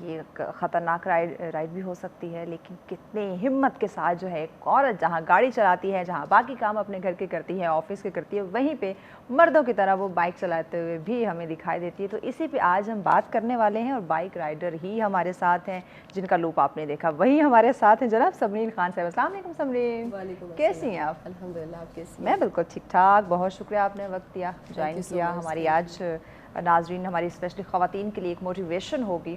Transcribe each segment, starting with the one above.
یہ خطرناک رائڈ بھی ہو سکتی ہے، لیکن کتنے ہمت کے ساتھ جو ہے ایک عورت جہاں گاڑی چلاتی ہے، جہاں باقی کام اپنے گھر کے کرتی ہے، آفس کے کرتی ہے، وہیں پہ مردوں کی طرح وہ بائک چلاتے ہوئے بھی ہمیں دکھائی دیتی ہے. تو اسی پہ آج ہم بات کرنے والے ہیں، اور بائک رائڈر ہی ہمارے ساتھ ہیں جن کا لوپ آپ نے دیکھا وہی ہمارے ساتھ ہیں جناب سمرین خان صاحب. السلام علیکم سمرین. وعلیکم کیسی ہیں آپ؟ الحمدللہ. آپ کیسی ہیں؟ میں بالکل ٹھیک ٹھاک. بہت شکریہ آپ نے وقت دیا، جوائن کیا. ہماری آج ناظرین ہماری اسپیشلی خواتین کے لیے ایک موٹیویشن ہوگی.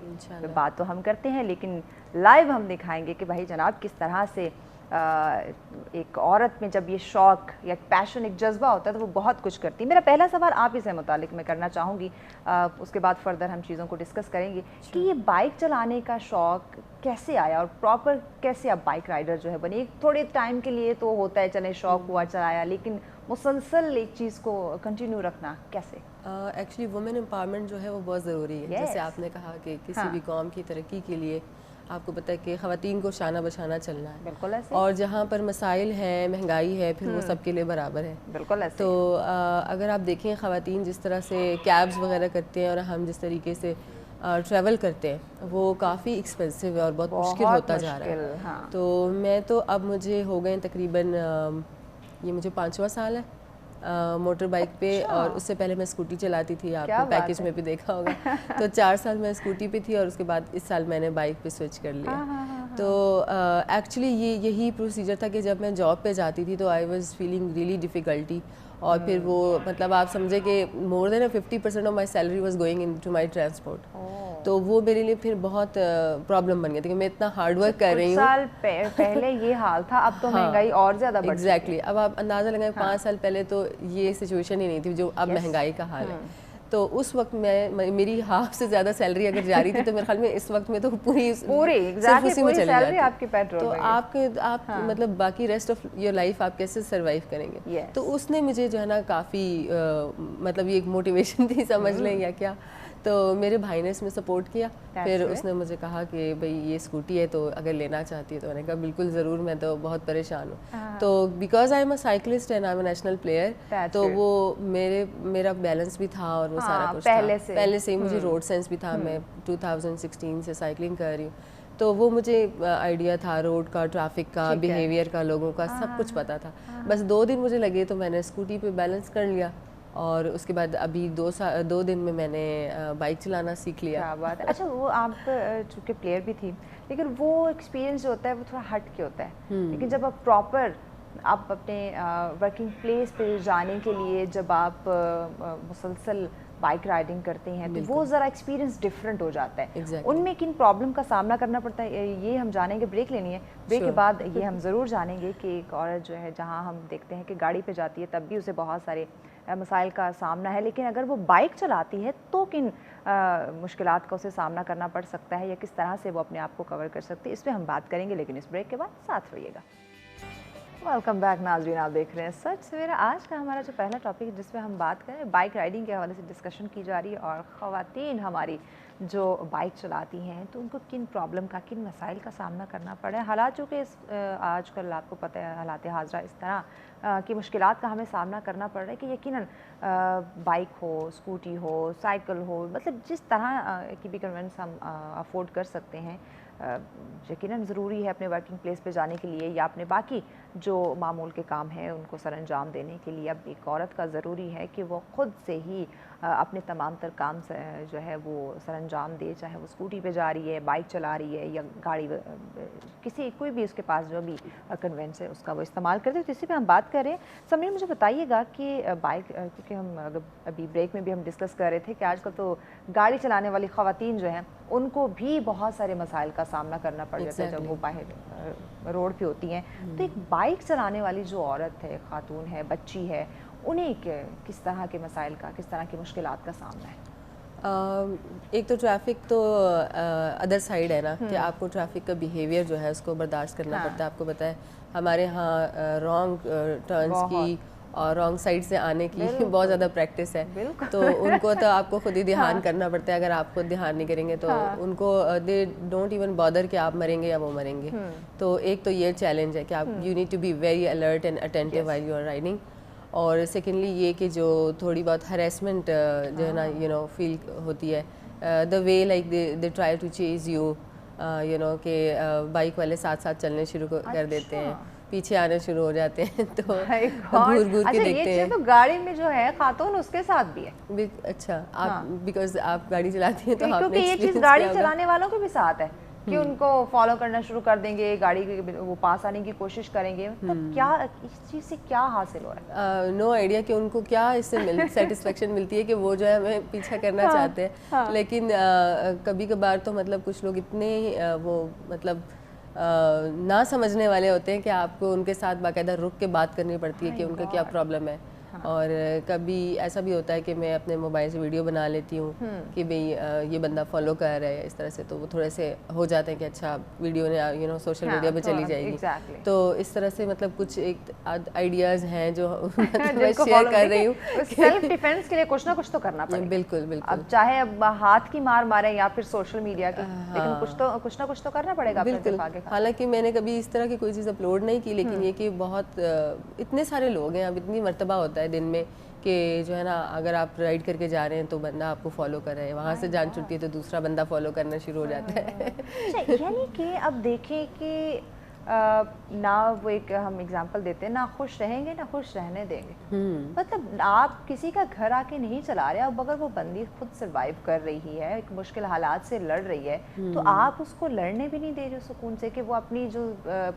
بات تو ہم کرتے ہیں لیکن لائیو ہم دکھائیں گے کہ بھائی جناب کس طرح سے ایک عورت میں جب یہ شوق یا ایک پیشن، ایک جذبہ ہوتا ہے تو وہ بہت کچھ کرتی ہے. میرا پہلا سوال آپ ہی سے متعلق میں کرنا چاہوں گی، اس کے بعد فردر ہم چیزوں کو ڈسکس کریں گے کہ یہ بائک چلانے کا شوق کیسے آیا اور پراپر کیسے آپ بائک رائڈر جو ہے بنی. ایک تھوڑے ٹائم کے لیے تو ہوتا ہے چلیں شوق ہوا چلایا، لیکن مسلسل ایک چیز کو کنٹینیو رکھنا کیسے؟ ایکچولی وومن امپاورمنٹ جو ہے وہ بہت ضروری ہے. جیسے آپ نے کہا کہ کسی بھی قوم کی ترقی کے لیے آپ کو پتہ ہے کہ خواتین کو شانہ بشانہ چلنا ہے. بالکل ایسے. اور جہاں پر مسائل ہیں، مہنگائی ہے، پھر وہ سب کے لیے برابر ہے. بالکل ایسے. تو اگر آپ دیکھیں خواتین جس طرح سے کیبز وغیرہ کرتے ہیں اور ہم جس طریقے سے ٹریول کرتے ہیں وہ کافی ایکسپینسو ہے اور بہت مشکل ہوتا جا رہا ہے. تو میں تو اب مجھے ہو گئے تقریباً یہ مجھے 5واں سال ہے موٹر بائک پہ، اور اس سے پہلے میں اسکوٹی چلاتی تھی. آپ نے پیکج میں بھی دیکھا ہوگا. تو 4 سال میں اسکوٹی پہ تھی اور اس کے بعد اس سال میں نے بائک پہ سوئچ کر لیا. تو ایکچولی یہی پروسیجر تھا کہ جب میں جاب پہ جاتی تھی تو I was feeling really difficulty, اور پھر وہ مطلب آپ سمجھے کہ more than 50% of my salary was going into my transport. تو وہ میرے لیے پھر بہت پرابلم بن گیا تھا کہ میں اتنا ہارڈ ورک کر رہی ہوں. سال پہلے یہ حال تھا، اب تو مہنگائی اور زیادہ بڑھ گئی. ایگزیکٹلی. اب آپ اندازہ لگائیں 5 سال پہلے تو یہ سچویشن ہی نہیں تھی جو اب مہنگائی کا حال ہے. تو اس وقت میری ہاف سے زیادہ سیلری اگر جا رہی تھی تو میرے خیال میں اس وقت میں تو پوری صرف اسی میں چلی جاتی. تو آپ مطلب باقی ریسٹ آف یور لائف آپ کیسے سروائیو کریں گے. تو اس نے مجھے جو ہے نا کافی مطلب یہ ایک موٹیویشن تھی سمجھ لیں یا کیا. تو میرے بھائی نے اس میں سپورٹ کیا. پھر اس نے مجھے کہا کہ بھئی یہ اسکوٹی ہے تو اگر لینا چاہتی ہے تو میں نے کہا بالکل ضرور. میں تو بہت پریشان ہوں. تو because I am a cyclist and I am a national player, تو وہ میرا بیلنس بھی تھا اور وہ سارا کچھ پہلے سے ہی مجھے روڈ سینس بھی تھا. میں 2016 سے سائیکلنگ کر رہی ہوں. تو وہ مجھے آئیڈیا تھا روڈ کا، ٹریفک کا، بیہیویئر کا، لوگوں کا سب کچھ پتہ تھا. بس 2 دن مجھے لگے تو میں نے اسکوٹی پہ بیلنس کر لیا، اور اس کے بعد ابھی 2 دن میں نے بائک چلانا سیکھ لیا. کیا بات ہے. اچھا وہ آپ چونکہ پلیئر بھی تھی لیکن وہ ایکسپیرینس جو ہوتا ہے وہ تھوڑا ہٹ کے ہوتا ہے. لیکن جب آپ پراپر آپ اپنے ورکنگ پلیس پہ جانے کے لیے جب آپ مسلسل بائک رائڈنگ کرتے ہیں تو وہ ذرا ایکسپیرینس ڈفرینٹ ہو جاتا ہے. ان میں کن پرابلم کا سامنا کرنا پڑتا ہے یہ ہم جانیں گے. بریک لینی ہے، بریک کے بعد یہ ہم ضرور جانیں گے کہ ایک عورت جو ہے جہاں ہم دیکھتے ہیں کہ گاڑی پہ جاتی ہے تب بھی اسے بہت سارے مسائل کا سامنا ہے، لیکن اگر وہ بائک چلاتی ہے تو کن مشکلات کا اسے سامنا کرنا پڑ سکتا ہے یا کس طرح سے وہ اپنے آپ کو کور کر سکتی ہے. اس پہ ہم بات کریں گے لیکن اس بریک کے بعد ساتھ رہیے گا. ویلکم بیک ناظرین، آپ دیکھ رہے ہیں سچ سویرا. آج کا ہمارا جو پہلا ٹاپک جس پہ ہم بات کریں بائک رائڈنگ کے حوالے سے ڈسکشن کی جا رہی ہے، اور خواتین ہماری جو بائک چلاتی ہیں تو ان کو کن پرابلم کا، کن مسائل کا سامنا کرنا پڑا ہے. حالات چونکہ آج کل آپ کو پتہ ہے حالات حاضرہ اس طرح کی مشکلات کا ہمیں سامنا کرنا پڑ رہا ہے کہ یقیناً بائک ہو، اسکوٹی ہو، سائیکل ہو، مطلب جس طرح کی بھی کنوینس ہم افورڈ کر سکتے ہیں یقیناً ضروری ہے اپنے ورکنگ پلیس پہ جانے کے لیے یا اپنے باقی جو معمول کے کام ہیں ان کو سر انجام دینے کے لیے. اب ایک عورت کا ضروری ہے کہ وہ خود سے ہی اپنے تمام تر کام سے جو ہے وہ سر انجام دے، چاہے وہ اسکوٹی پہ جا رہی ہے، بائک چلا رہی ہے یا گاڑی کوئی بھی اس کے پاس جو بھی کنوینس ہے اس کا وہ استعمال کرتے. تو اسی پہ ہم بات کر رہے ہیں. سمرین مجھے بتائیے گا کہ بائک، کیونکہ ہم ابھی بریک میں بھی ہم ڈسکس کر رہے تھے کہ آج کل تو گاڑی چلانے والی خواتین جو ہیں ان کو بھی بہت سارے مسائل کا سامنا کرنا پڑ جاتا ہے جب وہ باہر روڈ پہ ہوتی ہیں. تو ایک بائک چلانے والی جو عورت ہے، خاتون ہے، بچی ہے، انہیں کس طرح کے مسائل کا، کس طرح کی مشکلات کا سامنا ہے؟ ایک تو ٹریفک تو ادر سائڈ ہے نا کہ آپ کو ٹریفک کا بیہیویئر جو ہے اس کو برداشت کرنا پڑتا ہے. آپ کو پتہ ہے ہمارے ہاں رانگ ٹرنس کی اور رانگ سائڈ سے آنے کی بہت زیادہ پریکٹس ہے. تو ان کو تو آپ کو خود ہی دھیان کرنا پڑتا ہے. اگر آپ خود دھیان نہیں کریں گے تو ان کو دے ڈونٹ ایون بادر کہ آپ مریں گے یا وہ مریں گے. تو ایک تو یہ چیلنج ہے کہ آپ you need to be very alert and attentive while you are riding. اور سیکنڈلی یہ کہ جو تھوڑی بہت ہریسمنٹ جو ہے نا فیل ہوتی ہے the way like they try to chase you, you know کہ بائک والے ساتھ ساتھ چلنے شروع کر دیتے ہیں, پیچھے آنے شروع ہو جاتے ہیں, تو گھور گھور کے دیکھتے ہیں. تو گاڑی میں جو ہے خاتون اس کے ساتھ بھی ہے. اچھا, آپ بیکاز آپ گاڑی چلاتی ہیں تو آپ کیونکہ یہ چیز گاڑی چلانے والوں کے بھی ساتھ ہے کہ ان کو فالو کرنا شروع کر دیں گے, گاڑی وہ پاس آنے کی کوشش کریں گے. مطلب کیا اس چیز سے کیا حاصل ہو رہا ہے؟ نو آئیڈیا کہ ان کو کیا اس سے سیٹسفیکشن ملتی ہے کہ وہ جو ہے ہمیں پیچھا کرنا چاہتے ہیں. لیکن کبھی کبھار تو مطلب کچھ لوگ اتنے وہ مطلب نہ سمجھنے والے ہوتے ہیں کہ آپ کو ان کے ساتھ باقاعدہ رک کے بات کرنی پڑتی ہے کہ ان کا کیا پرابلم ہے. اور کبھی ایسا بھی ہوتا ہے کہ میں اپنے موبائل سے ویڈیو بنا لیتی ہوں کہ بھئی یہ بندہ فالو کر رہا ہے اس طرح سے, تو وہ تھوڑے سے ہو جاتے ہیں کہ اچھا ویڈیو نے یو نو سوشل میڈیا پہ چلی جائے گی. تو اس طرح سے مطلب کچھ ایک آئیڈیاز ہیں جو میں شیئر کر رہی ہوں. سیلف ڈیفینس کے لیے کچھ نہ کچھ تو کرنا پڑے. بالکل بالکل, اب چاہے اب ہاتھ کی مار مارے یا پھر سوشل میڈیا کی, لیکن کچھ نہ کچھ تو کرنا پڑے گا. بالکل, حالانکہ میں نے کبھی اس طرح کی کوئی چیز اپلوڈ نہیں کی, لیکن یہ کہ بہت اتنے سارے لوگ ہیں, اب اتنی مرتبہ ہوتا ہے دن میں کہ جو ہے نا اگر آپ رائڈ کر کے جا رہے ہیں تو بندہ آپ کو فالو کر رہا ہے, وہاں سے جان چھٹتی ہے تو دوسرا بندہ فالو کرنا شروع ہو جاتا ہے. یعنی کہ اب دیکھیں کہ نہ وہ ایک ہم اگزامپل دیتے ہیں, نہ خوش رہیں گے نہ خوش رہنے دیں گے. مطلب آپ کسی کا گھر آ کے نہیں چلا رہے, اب اگر وہ بندی خود سروائیو کر رہی ہے, ایک مشکل حالات سے لڑ رہی ہے, تو آپ اس کو لڑنے بھی نہیں دے رہے سکون سے کہ وہ اپنی جو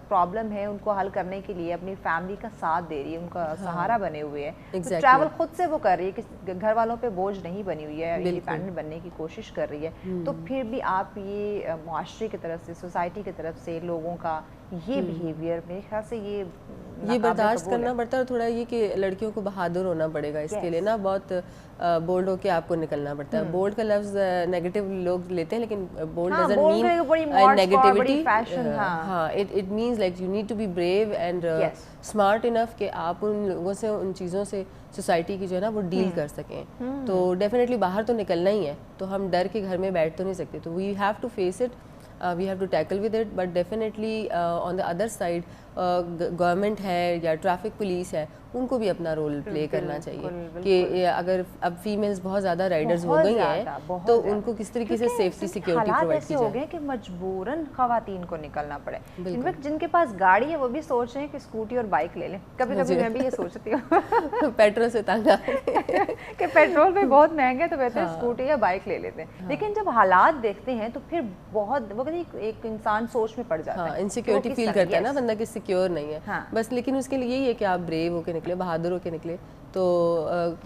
پرابلم ہے ان کو حل کرنے کے لیے اپنی فیملی کا ساتھ دے رہی ہے, ان کا سہارا بنے ہوئے ہے, ٹریول خود سے وہ کر رہی ہے, گھر والوں پہ بوجھ نہیں بنی ہوئی ہے, انڈیپینڈنٹ بننے کی کوشش کر رہی ہے. تو پھر بھی آپ یہ معاشرے کی طرف سے, سوسائٹی کی طرف سے لوگوں کا یہ بیہیویئر میرے خیال سے یہ برداشت کرنا پڑتا ہے. اور تھوڑا یہ کہ لڑکیوں کو بہادر ہونا پڑے گا اس کے لیے نا, بہت بولڈ ہو کے آپ کو نکلنا پڑتا ہے. بولڈ کا لفظ نیگیٹو لوگ لیتے ہیں, لیکن بولڈ ڈزنٹ مین نیگیٹیوٹی. ہاں, it means like you need to be brave and smart enough کہ آپ ان لوگوں سے, ان چیزوں سے سوسائٹی کی جو ہے نا وہ ڈیل کر سکیں. تو ڈیفینیٹلی باہر تو نکلنا ہی ہے, تو ہم ڈر کے گھر میں بیٹھ تو نہیں سکتے, تو we have to face it, we have to tackle with it, but definitely on the other side government ہے یا ٹریفک پولیس ہے, ان کو بھی اپنا رول پلے کرنا چاہیے کہ اگر اب فیمیلز بہت زیادہ رائڈرز ہو گئی ہیں تو ان کو کس طریقے سے سیفٹی سیکیورٹی پرووائڈ کی جائے. ہو گئے کہ مجبوراً خواتین کو نکلنا پڑے. انفیکٹ جن کے پاس گاڑی ہے وہ بھی سوچ رہے ہیں کہ اسکوٹی اور بائک لے لیں. کبھی کبھی میں بھی یہ سوچتی ہوں پیٹرول سے تنگ کہ پیٹرول بھی بہت مہنگا ہے تو بہتر اسکوٹی یا بائک لے لیتے ہیں. لیکن جب حالات دیکھتے ہیں تو پھر بہت وہ ایک انسان سوچ میں پڑ جاتا ہے, انسیکیورٹی فیل کرتا ہے نا بندہ کہ سیکیور نہیں ہے بس. لیکن اس کے لیے یہی ہے کہ آپ بریو ہو کے نکلے, بہادر ہو کے نکلے. تو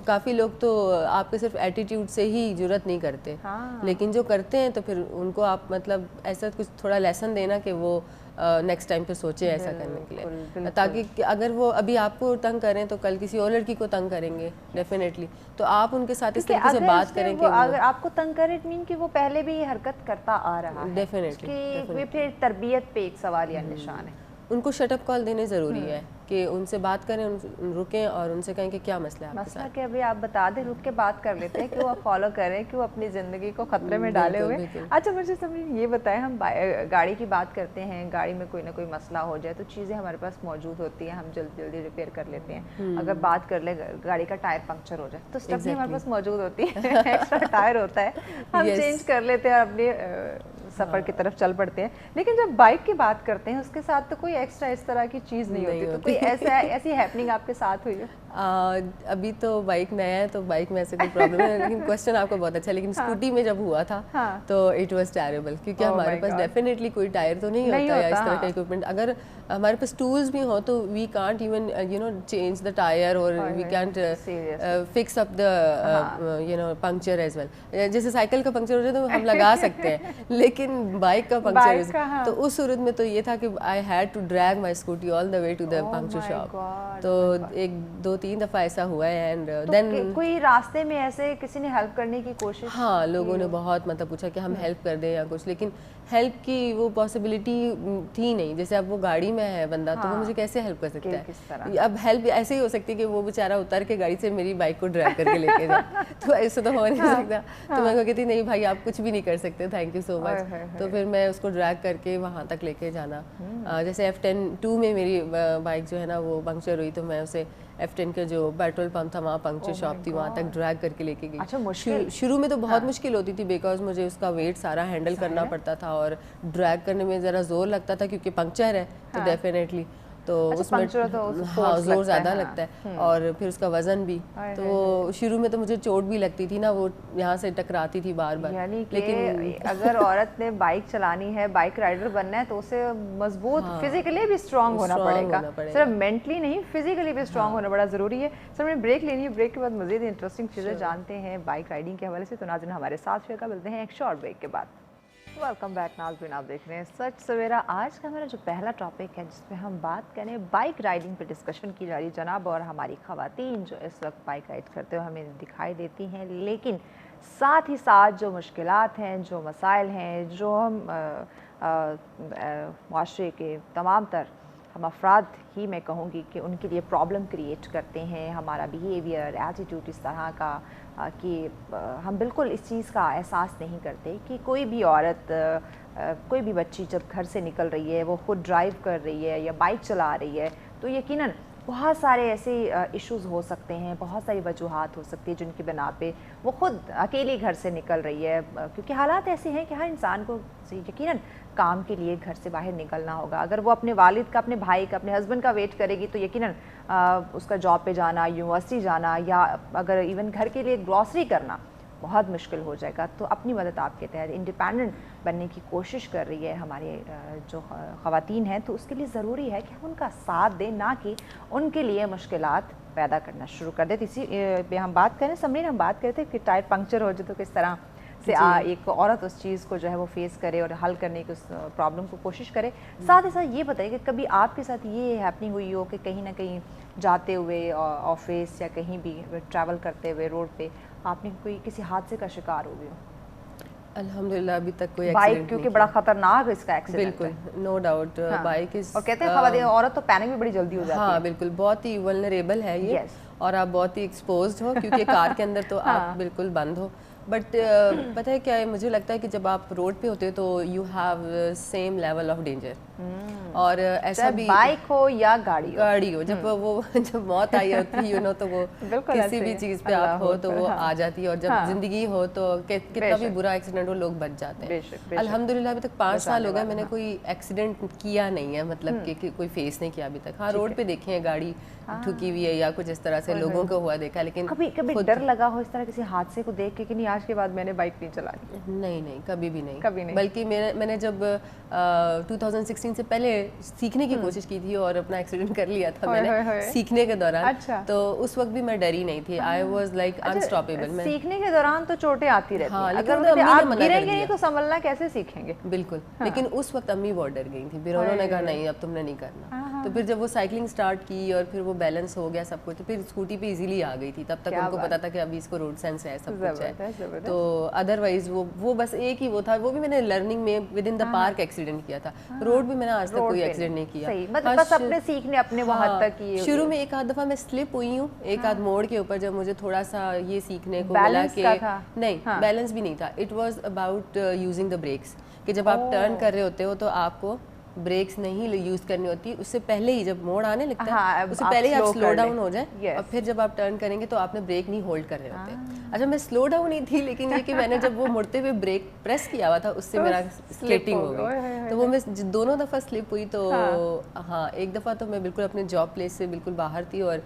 کافی لوگ تو آپ کے صرف ایٹیٹیوڈ سے ہی جرات نہیں کرتے, لیکن جو کرتے ہیں تو پھر ان کو آپ مطلب ایسا کچھ تھوڑا لیسن دینا کہ وہ نیکسٹ ٹائم پہ سوچے ایسا کرنے کے لیے, تاکہ اگر وہ ابھی آپ کو تنگ کریں تو کل کسی اور لڑکی کو تنگ کریں گے ڈیفینیٹلی. تو آپ ان کے ساتھ اس طریقے سے بات کریں کہ اگر آپ کو تنگ کرے اٹ مین کہ وہ پہلے بھی یہ حرکت کرتا آ رہا ہے, ڈیفینیٹلی پھر تربیت پہ ایک سوال یا نشان ہے. ان کو شٹ اپ کال دینے ضروری ہے کہ ان سے بات کریں, رکیں اور ان سے کہیں کہ کیا مسئلہ ہے. مسئلہ کہ ابھی آپ بتا دیں, رک کے بات کر لیتے ہیں کہ وہ فالو کریں, کہ وہ اپنی زندگی کو خطرے میں ڈالے ہوئے. اچھا مجھے سمجھ یہ بتائیں, ہم گاڑی کی بات کرتے ہیں, گاڑی میں کوئی نہ کوئی مسئلہ ہو جائے تو چیزیں ہمارے پاس موجود ہوتی ہیں, ہم جلدی جلدی ریپیئر کر لیتے ہیں. اگر بات کر لیں گاڑی کا ٹائر پنکچر ہو جائے تو اسٹیپنی ہمارے پاس موجود ہوتی ہے, ایکسٹرا ٹائر ہوتا ہے, ہم چینج کر لیتے ہیں اور اپنی سفر کی طرف چل پڑتے ہیں. لیکن جب بائک کی بات کرتے ہیں اس کے ساتھ تو کوئی ایکسٹرا اس طرح کی چیز نہیں ہوتی. تو کوئی ایسی ہیپننگ آپ کے ساتھ ہوئی ہے؟ ابھی تو بائک نیا ہے تو بائک میں ایسے کوئی پرابلم ہے, لیکن کوشچن آپ کا بہت اچھا ہے. لیکن اسکوٹی میں جب ہوا تھا تو اٹ واز ٹیریبل, کیونکہ ہمارے پاس ڈیفینیٹلی کوئی ٹائر تو نہیں ہوتا یا اس طرح کا اکوپمنٹ. اگر ہمارے پاس ٹولس بھی ہوں تو we can't even you know change the tyre اور we can't fix up the you know puncture as well. جیسے سائیکل کا پنکچر ہو جائے تو ہم لگا سکتے ہیں, لیکن بائک کا پنکچر تو اس صورت میں تو یہ تھا کہ I had to drag my scooty all the way to the puncture shop. تو ایک دو تین دفعہ ایسا ہوا ہے. اینڈ دین کوئی راستے میں ایسے کسی نے ہیلپ کرنے کی کوشش؟ ہاں, لوگوں نے بہت مطلب پوچھا کہ ہم ہیلپ کر دیں یا کچھ, لیکن ہیلپ کی وہ پاسبلٹی تھی نہیں. جیسے اب وہ گاڑی میں ہے بندہ تو وہ مجھے کیسے ہیلپ کر سکتا ہے؟ اب ہیلپ ایسے ہی ہو سکتی ہے کہ وہ بیچارہ اتر کے گاڑی سے میری بائک کو ڈرائیو کر کے لے کے جائے, تو ایسے تو ہو نہیں سکتا. تو میں کہتی نہیں بھائی آپ کچھ بھی نہیں کر سکتے, تھینک یو سو مچ. تو پھر میں اس کو ڈریگ کر کے وہاں تک لے کے جانا. جیسے F10 میں میری بائک جو ہے نا وہ پنکچر ہوئی, تو میں اسے F10 کا جو پیٹرول پمپ تھا وہاں پنکچر شاپ تھی, وہاں تک ڈریگ کر کے لے کے گئی. شروع میں تو بہت مشکل ہوتی تھی بیکاز مجھے اس کا ویٹ سارا ہینڈل کرنا پڑتا تھا, اور ڈریگ کرنے میں ذرا زور لگتا تھا کیونکہ پنکچر ہے تو ڈیفینیٹلی تو اس میں ہاں زور زیادہ لگتا ہے, اور پھر اس کا وزن بھی. تو شروع میں تو مجھے چوٹ بھی لگتی تھی نا, وہ یہاں سے ٹکراتی تھی بار بار. یعنی کہ اگر عورت نے بائک چلانی ہے, بائک رائڈر بننا ہے, تو اسے مضبوط فزیکلی بھی اسٹرانگ ہونا پڑے گا, صرف مینٹلی نہیں فزیکلی بھی اسٹرانگ ہونا بڑا ضروری ہے. سر ہمیں بریک لینی ہے, بریک کے بعد مزید انٹرسٹنگ چیزیں جانتے ہیں بائک رائڈنگ کے حوالے سے. تو ناظرین ہمارے ساتھ رہے گا, ملتے ہیں ایک شارٹ بریک کے بعد. ویلکم بیک ناظرین, آپ دیکھ رہے ہیں سچ سویرا. آج کا ہمارا جو پہلا ٹاپک ہے جس پہ ہم بات کریں بائک رائڈنگ پہ ڈسکشن کی جا رہی ہے جناب, اور ہماری خواتین جو اس وقت بائک رائڈ کرتے ہوئے ہمیں دکھائی دیتی ہیں, لیکن ساتھ ہی ساتھ جو مشکلات ہیں, جو مسائل ہیں, جو ہم معاشرے کے تمام تر ہم افراد ہی میں کہوں گی کہ ان کے لیے پرابلم کریٹ کرتے ہیں. ہمارا بیہیویئر, ایٹیٹیوڈ اس طرح کا کہ ہم بالکل اس چیز کا احساس نہیں کرتے کہ کوئی بھی عورت, کوئی بھی بچی جب گھر سے نکل رہی ہے, وہ خود ڈرائیو کر رہی ہے یا بائک چلا رہی ہے, تو یقیناً بہت سارے ایسے ایشوز ہو سکتے ہیں, بہت ساری وجوہات ہو سکتی ہیں جن کی بنا پہ وہ خود اکیلی گھر سے نکل رہی ہے, کیونکہ حالات ایسے ہیں کہ ہر انسان کو یقیناً کام کے لیے گھر سے باہر نکلنا ہوگا. اگر وہ اپنے والد کا, اپنے بھائی کا, اپنے ہسبینڈ کا ویٹ کرے گی تو یقیناً اس کا جاب پہ جانا, یونیورسٹی جانا, یا اگر ایون گھر کے لیے گروسری کرنا بہت مشکل ہو جائے گا. تو اپنی مدد آپ کے تحت انڈیپینڈنٹ بننے کی کوشش کر رہی ہے ہمارے جو خواتین ہیں, تو اس کے لیے ضروری ہے کہ ہم ان کا ساتھ دیں, نہ کہ ان کے لیے مشکلات پیدا کرنا شروع کر دیں. اسی پہ ہم بات کریں سمرین, ہم بات کرتے ہیں کہ ٹائر پنکچر ہو جائے تو کس طرح سے ایک عورت اس چیز کو جو ہے وہ فیس کرے اور حل کرنے کی اس پرابلم کو کوشش کرے. ساتھ ہی ساتھ یہ بتائیے کہ کبھی آپ کے ساتھ یہ ہیپننگ ہوئی ہو کہ کہیں نہ کہیں جاتے ہوئے آفس یا کہیں بھی ٹریول کرتے ہوئے روڈ پہ آپ نے کوئی کسی حادثے کا شکار ہو گئے ہو؟ الحمدللہ ابھی تک کوئی بائک کیونکہ بڑا خطرناک ہے اس کا ایکسیڈنٹ. بالکل نو ڈاؤٹ بائک از, اور کہتے ہیں خواتین عورت تو پینک بھی بڑی جلدی ہو جاتی ہے. ہاں بالکل, بہت ہی ولنریبل ہے یہ, اور آپ بہت ہی ایکسپوزڈ ہو کیونکہ کار کے اندر تو آپ بالکل بند ہو. بٹ پتہ ہے کیا ہے, مجھے لگتا ہے کہ جب آپ روڈ پہ ہوتے تو you have same level of danger. اور ایسا بھی بائک ہو یا گاڑی ہو, جب موت آئی ہوتی ہے تو وہ کسی بھی چیز پہ آپ ہو تو وہ آ جاتی ہے, اور جب زندگی ہو تو کتنا بھی برا ایکسیڈنٹ ہو لوگ بچ جاتے ہیں. الحمدللہ ابھی تک 5 سال ہو گئے میں نے کوئی ایکسیڈنٹ کیا نہیں ہے, مطلب کہ کوئی فیس نہیں کیا ابھی تک. ہاں روڈ پہ دیکھیں گاڑی ٹھکی ہوئی ہے یا کچھ اس طرح سے لوگوں کو ہوا دیکھا, لیکن کبھی ڈر لگا ہو اس طرح کسی حادثے کو دیکھ کے کہ نہیں آج کے بعد میں نے بائک نہیں چلانی؟ نہیں, کبھی بھی نہیں. بلکہ میں نے جب 2016 سے پہلے سیکھنے کی کوشش کی تھی اور اپنا ایکسیڈنٹ کر لیا تھا میں نے سیکھنے کے دوران, تو اس وقت بھی میں ڈری نہیں تھی. I was like unstoppable. سیکھنے کے دوران تو چوٹیں آتی رہتی ہیں, اگر آپ گریں گے نہیں تو سنبھلنا کیسے سیکھیں گے؟ بالکل, لیکن اس وقت امی بہت ڈر گئی تھی, پھر انہوں نے کہا نہیں اب تم نے نہیں کرنا. تو پھر جب وہ سائیکلنگ اسٹارٹ کی اور پھر وہ بیلنس ہو گیا سب کچھ, تو پھر اسکوٹی پہ ایزیلی آ گئی تھی. تب تک ان کو پتا تھا کہ ابھی اس کو روڈ سینس ہے, سب کچھ ہے. تو ادروائز وہ بس ایک ہی وہ تھا, وہ بھی میں نے لرننگ میں with in the park accident کیا تھا. روڈ بھی میں نے آج تک کوئی ایکسیڈنٹ نہیں کیا. مطلب بس اپنے سیکھنے اپنے وہ حد تک ہی. شروع میں ایک آدھ دفعہ میں سلپ ہوئی ہوں, ایک آدھ موڑ کے اوپر, جب مجھے تھوڑا سا یہ سیکھنے کو ملا کہ نہیں بیلنس بھی نہیں تھا. It was about using the brakes, کہ جب آپ ٹرن کر رہے ہوتے ہو تو آپ کو بریکس نہیں یوز کرنی ہوتی, اس سے پہلے ہی جب موڑ آنے لگتا ہے اس سے پہلے ہی آپ سلو ڈاؤن ہو جائیں, اور پھر جب آپ ٹرن کریں گے تو آپ نے بریک نہیں ہولڈ کر رہے ہوتے. اچھا میں سلو ڈاؤن نہیں تھی, لیکن یہ کہ میں نے جب وہ مڑتے ہوئے بریک پریس کیا ہوا تھا اس سے میرا سکیٹنگ ہو گئی. تو وہ میں دونوں دفعہ سلپ ہوئی. تو ہاں ایک دفعہ تو میں بالکل اپنے جاب پلیس سے بالکل باہر تھی اور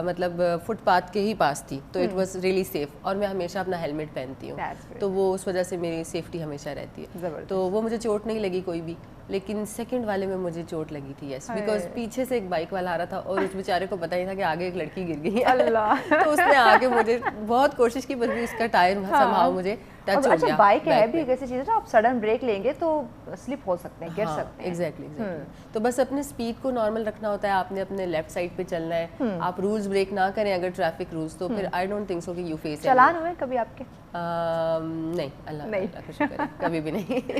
مطلب فٹ پاتھ کے ہی پاس تھی, تو اٹ واز ریئلی سیف, اور میں ہمیشہ اپنا ہیلمٹ پہنتی ہوں, تو وہ اس وجہ سے میری سیفٹی ہمیشہ رہتی ہے. تو وہ مجھے چوٹ نہیں لگی کوئی بھی, لیکن سیکنڈ والے میں مجھے چوٹ لگی تھی. یس, بیکاز پیچھے سے ایک بائک والا آ رہا تھا اور اس بیچارے کو پتہ نہیں تھا کہ آگے ایک لڑکی گر گئی ہے. تو اس نے آگے مجھے بہت کوشش کی, بس بھی اس کا ٹائر سمہاؤ مجھے ٹچ ہو گیا. بائک ہے بھی ایک ایسی چیز ہے نا, آپ سڈن بریک لیں گے تو سلپ ہو سکتے ہیں, گر سکتے ہیں. ایگزیکٹلی. تو بس اپنے اسپیڈ کو نارمل رکھنا ہوتا ہے, آپ نے اپنے لیفٹ سائڈ پہ چلنا ہے, آپ رولز بریک نہ کریں اگر ٹریفک رولز, تو پھر آئی ڈونٹ تھنک سو کہ یو فیس. چلان ہوئے کبھی آپ کے؟ نہیں, اللہ کا شکر ہے, کبھی بھی نہیں.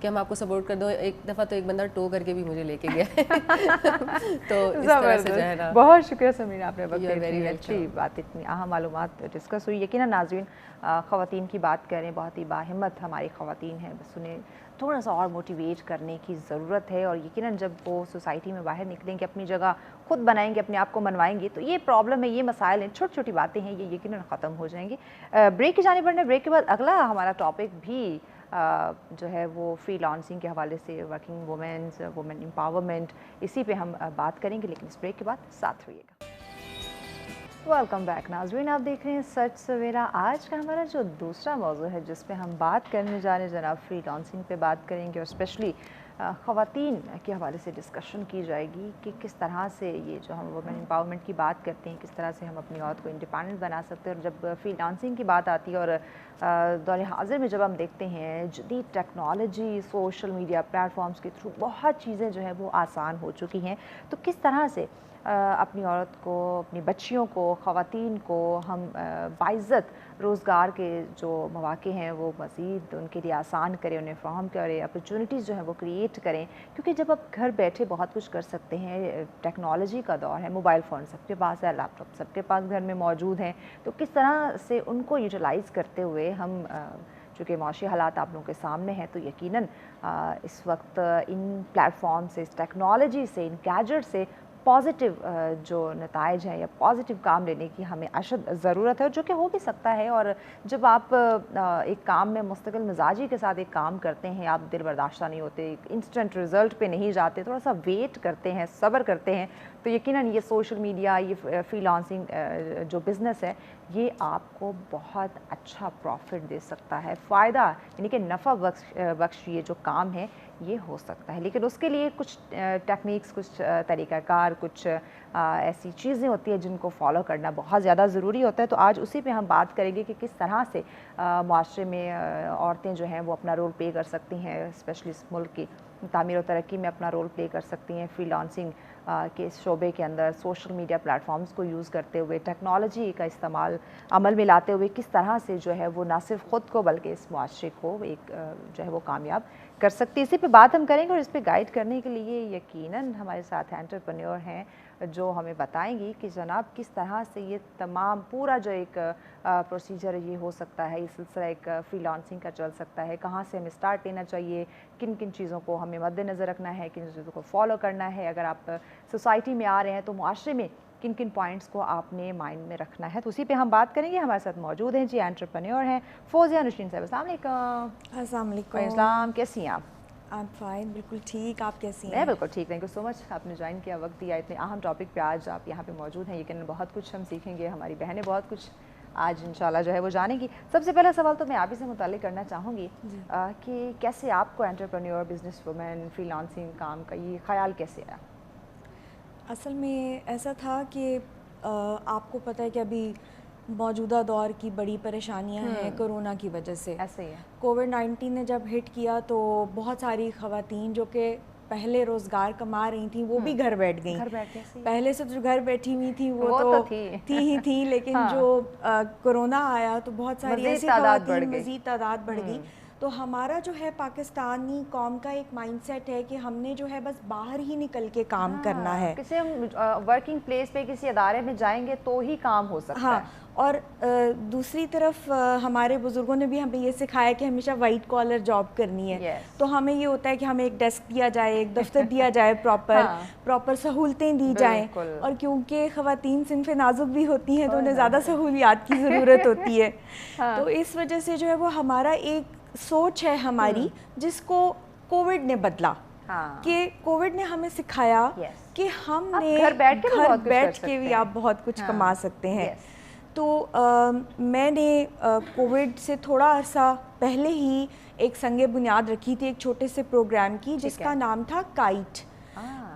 کہ ہم آپ کو سپورٹ کر دو. ایک دفعہ تو ایک بندہ ٹو کر کے بھی مجھے لے کے گیا تو اس طرح سے جو ہے نا. بہت شکریہ سمیر, آپ نے وقت اتنی اچھی بات, اتنی اہم معلومات ڈسکس ہوئی. یقیناً ناظرین خواتین کی بات کریں, بہت ہی باہمت ہماری خواتین ہیں, بس انہیں تھوڑا سا اور موٹیویٹ کرنے کی ضرورت ہے. اور یقیناً جب وہ سوسائٹی میں باہر نکلیں گے, اپنی جگہ خود بنائیں گے, اپنے آپ کو منوائیں گے, تو یہ پرابلم ہے, یہ مسائل ہیں, چھوٹی چھوٹی باتیں ہیں, یہ یقیناً ختم ہو جائیں گی. بریک کی جانب بڑھنا, بریک کے بعد اگلا ہمارا ٹاپک بھی جو ہے وہ فری لانسنگ کے حوالے سے, ورکنگ وومنز, وومن امپاورمنٹ, اسی پہ ہم بات کریں گے, لیکن اس بریک کے بعد ساتھ رہیے گا. ویلکم بیک ناظرین, آپ دیکھ رہے ہیں سچ سویرا. آج کا ہمارا جو دوسرا موضوع ہے جس پہ ہم بات کرنے جا رہے ہیں جناب, فری لانسنگ پہ بات کریں گے, اور اسپیشلی خواتین کے حوالے سے ڈسکشن کی جائے گی کہ کس طرح سے یہ جو ہم وومن امپاورمنٹ کی بات کرتے ہیں, کس طرح سے ہم اپنی عورت کو انڈیپینڈنٹ بنا سکتے ہیں. اور جب فری لانسنگ کی بات آتی ہے, اور دور حاضر میں جب ہم دیکھتے ہیں جدید ٹیکنالوجی, سوشل میڈیا پلیٹفارمز کے تھرو بہت چیزیں جو ہیں وہ آسان ہو چکی ہیں, تو کس طرح سے اپنی عورت کو, اپنی بچیوں کو, خواتین کو ہم باعزت روزگار کے جو مواقع ہیں وہ مزید ان کے لیے آسان کریں, انہیں فراہم کریں, اپرچونٹیز جو ہیں وہ کریٹ کریں. کیونکہ جب آپ گھر بیٹھے بہت کچھ کر سکتے ہیں, ٹیکنالوجی کا دور ہے, موبائل فون سب کے پاس ہے, لیپ ٹاپ سب کے پاس گھر میں موجود ہیں, تو کس طرح سے ان کو یوٹیلائز کرتے ہوئے ہم, چونکہ معاشی حالات آپ لوگوں کے سامنے ہیں, تو یقیناً اس وقت ان پلیٹ فارم سے, اس ٹیکنالوجی سے, ان گیجٹ سے پازیٹیو جو نتائج ہیں یا پازیٹیو کام لینے کی ہمیں اشد ضرورت ہے, جو کہ ہو بھی سکتا ہے. اور جب آپ ایک کام میں مستقل مزاجی کے ساتھ ایک کام کرتے ہیں, آپ دل برداشتہ نہیں ہوتے, ایک انسٹنٹ رزلٹ پہ نہیں جاتے, تھوڑا سا ویٹ کرتے ہیں, صبر کرتے ہیں, تو یقیناً یہ سوشل میڈیا, یہ فری لانسنگ جو بزنس ہے, یہ آپ کو بہت اچھا پروفٹ دے سکتا ہے, فائدہ یعنی کہ نفع بخش یہ جو کام ہے یہ ہو سکتا ہے. لیکن اس کے لیے کچھ ٹیکنیکس, کچھ طریقہ کار, کچھ ایسی چیزیں ہوتی ہیں جن کو فالو کرنا بہت زیادہ ضروری ہوتا ہے. تو آج اسی پہ ہم بات کریں گے کہ کس طرح سے معاشرے میں عورتیں جو ہیں وہ اپنا رول پلے کر سکتی ہیں, اسپیشلی اس ملک کی تعمیر و ترقی میں اپنا رول پلے کر سکتی ہیں, فری لانسنگ کے اس شعبے کے اندر سوشل میڈیا پلیٹ فارمز کو یوز کرتے ہوئے, ٹیکنالوجی کا استعمال عمل میں لاتے ہوئے کس طرح سے جو ہے وہ نہ صرف خود کو بلکہ اس معاشرے کو ایک جو ہے وہ کامیاب کر سکتی. اسی پہ بات ہم کریں گے, اور اس پہ گائیڈ کرنے کے لیے یقیناً ہمارے ساتھ انٹرپرینیور ہیں جو ہمیں بتائیں گی کہ جناب کس طرح سے یہ تمام پورا جو ایک پروسیجر یہ ہو سکتا ہے, یہ سلسلہ ایک فری لانسنگ کا چل سکتا ہے, کہاں سے ہمیں اسٹارٹ لینا چاہیے, کن کن چیزوں کو ہمیں مد نظر رکھنا ہے, کن چیزوں کو فالو کرنا ہے, اگر آپ سوسائٹی میں آ رہے ہیں تو معاشرے میں کن کن پوائنٹس کو آپ نے مائنڈ میں رکھنا ہے. تو اسی پہ ہم بات کریں گے. ہمارے ساتھ موجود ہیں جی انٹرپرینیور ہیں فوزیہ نسرین صاحب. السلام علیکم. السلام علیکم. السلام, کیسی ہیں آپ؟ آپ فائن, بالکل ٹھیک, آپ کیسی ہیں؟ میں بالکل ٹھیک, تھینک یو سو مچ, آپ نے جوائن کیا, وقت دیا, اتنے اہم ٹاپک پہ آج آپ یہاں پہ موجود ہیں. لیکن بہت کچھ ہم سیکھیں گے, ہماری بہنیں بہت کچھ آج انشاءاللہ جو ہے وہ جانیں گی. سب سے پہلا سوال تو میں آپ ہی سے متعلق کرنا چاہوں گی کہ کیسے آپ کو entrepreneur, business woman, freelancing کام کا یہ خیال کیسے آیا؟ اصل میں ایسا تھا کہ آپ کو پتہ ہے کہ ابھی موجودہ دور کی بڑی پریشانیاں ہیں کرونا کی وجہ سے. ایسے ہی ہے, کووڈ-19 نے جب ہٹ کیا تو بہت ساری خواتین جو کہ پہلے روزگار کما رہی تھیں وہ بھی گھر بیٹھ گئیں. پہلے سے جو گھر بیٹھی ہوئی تھیں وہ تو تھی لیکن جو کرونا آیا تو بہت ساری ایسی خواتین, مزید تعداد بڑھ گئی. تو ہمارا جو ہے پاکستانی قوم کا ایک مائنڈ سیٹ ہے کہ ہم نے جو ہے بس باہر ہی نکل کے کام کرنا ہے, کسی ہم ورکنگ پلیس پہ کسی ادارے میں جائیں گے تو ہی کام ہو سکتا ہے. اور دوسری طرف ہمارے بزرگوں نے بھی ہمیں یہ سکھایا کہ ہمیشہ وائٹ کالر جاب کرنی ہے. تو ہمیں یہ ہوتا ہے کہ ہمیں ایک ڈیسک دیا جائے, ایک دفتر دیا جائے, پراپر سہولتیں دی جائیں. اور کیونکہ خواتین صنف نازک بھی ہوتی ہیں تو انہیں زیادہ سہولیات کی ضرورت ہوتی ہے. تو اس وجہ سے جو ہے وہ ہمارا ایک سوچ ہے ہماری جس کو کووڈ نے بدلا, کہ کووڈ نے ہمیں سکھایا کہ ہم نے گھر بیٹھ کے بھی آپ بہت کچھ کما سکتے ہیں. تو میں نے کووڈ سے تھوڑا عرصہ پہلے ہی ایک سنگ بنیاد رکھی تھی ایک چھوٹے سے پروگرام کی جس کا نام تھا کائٹ.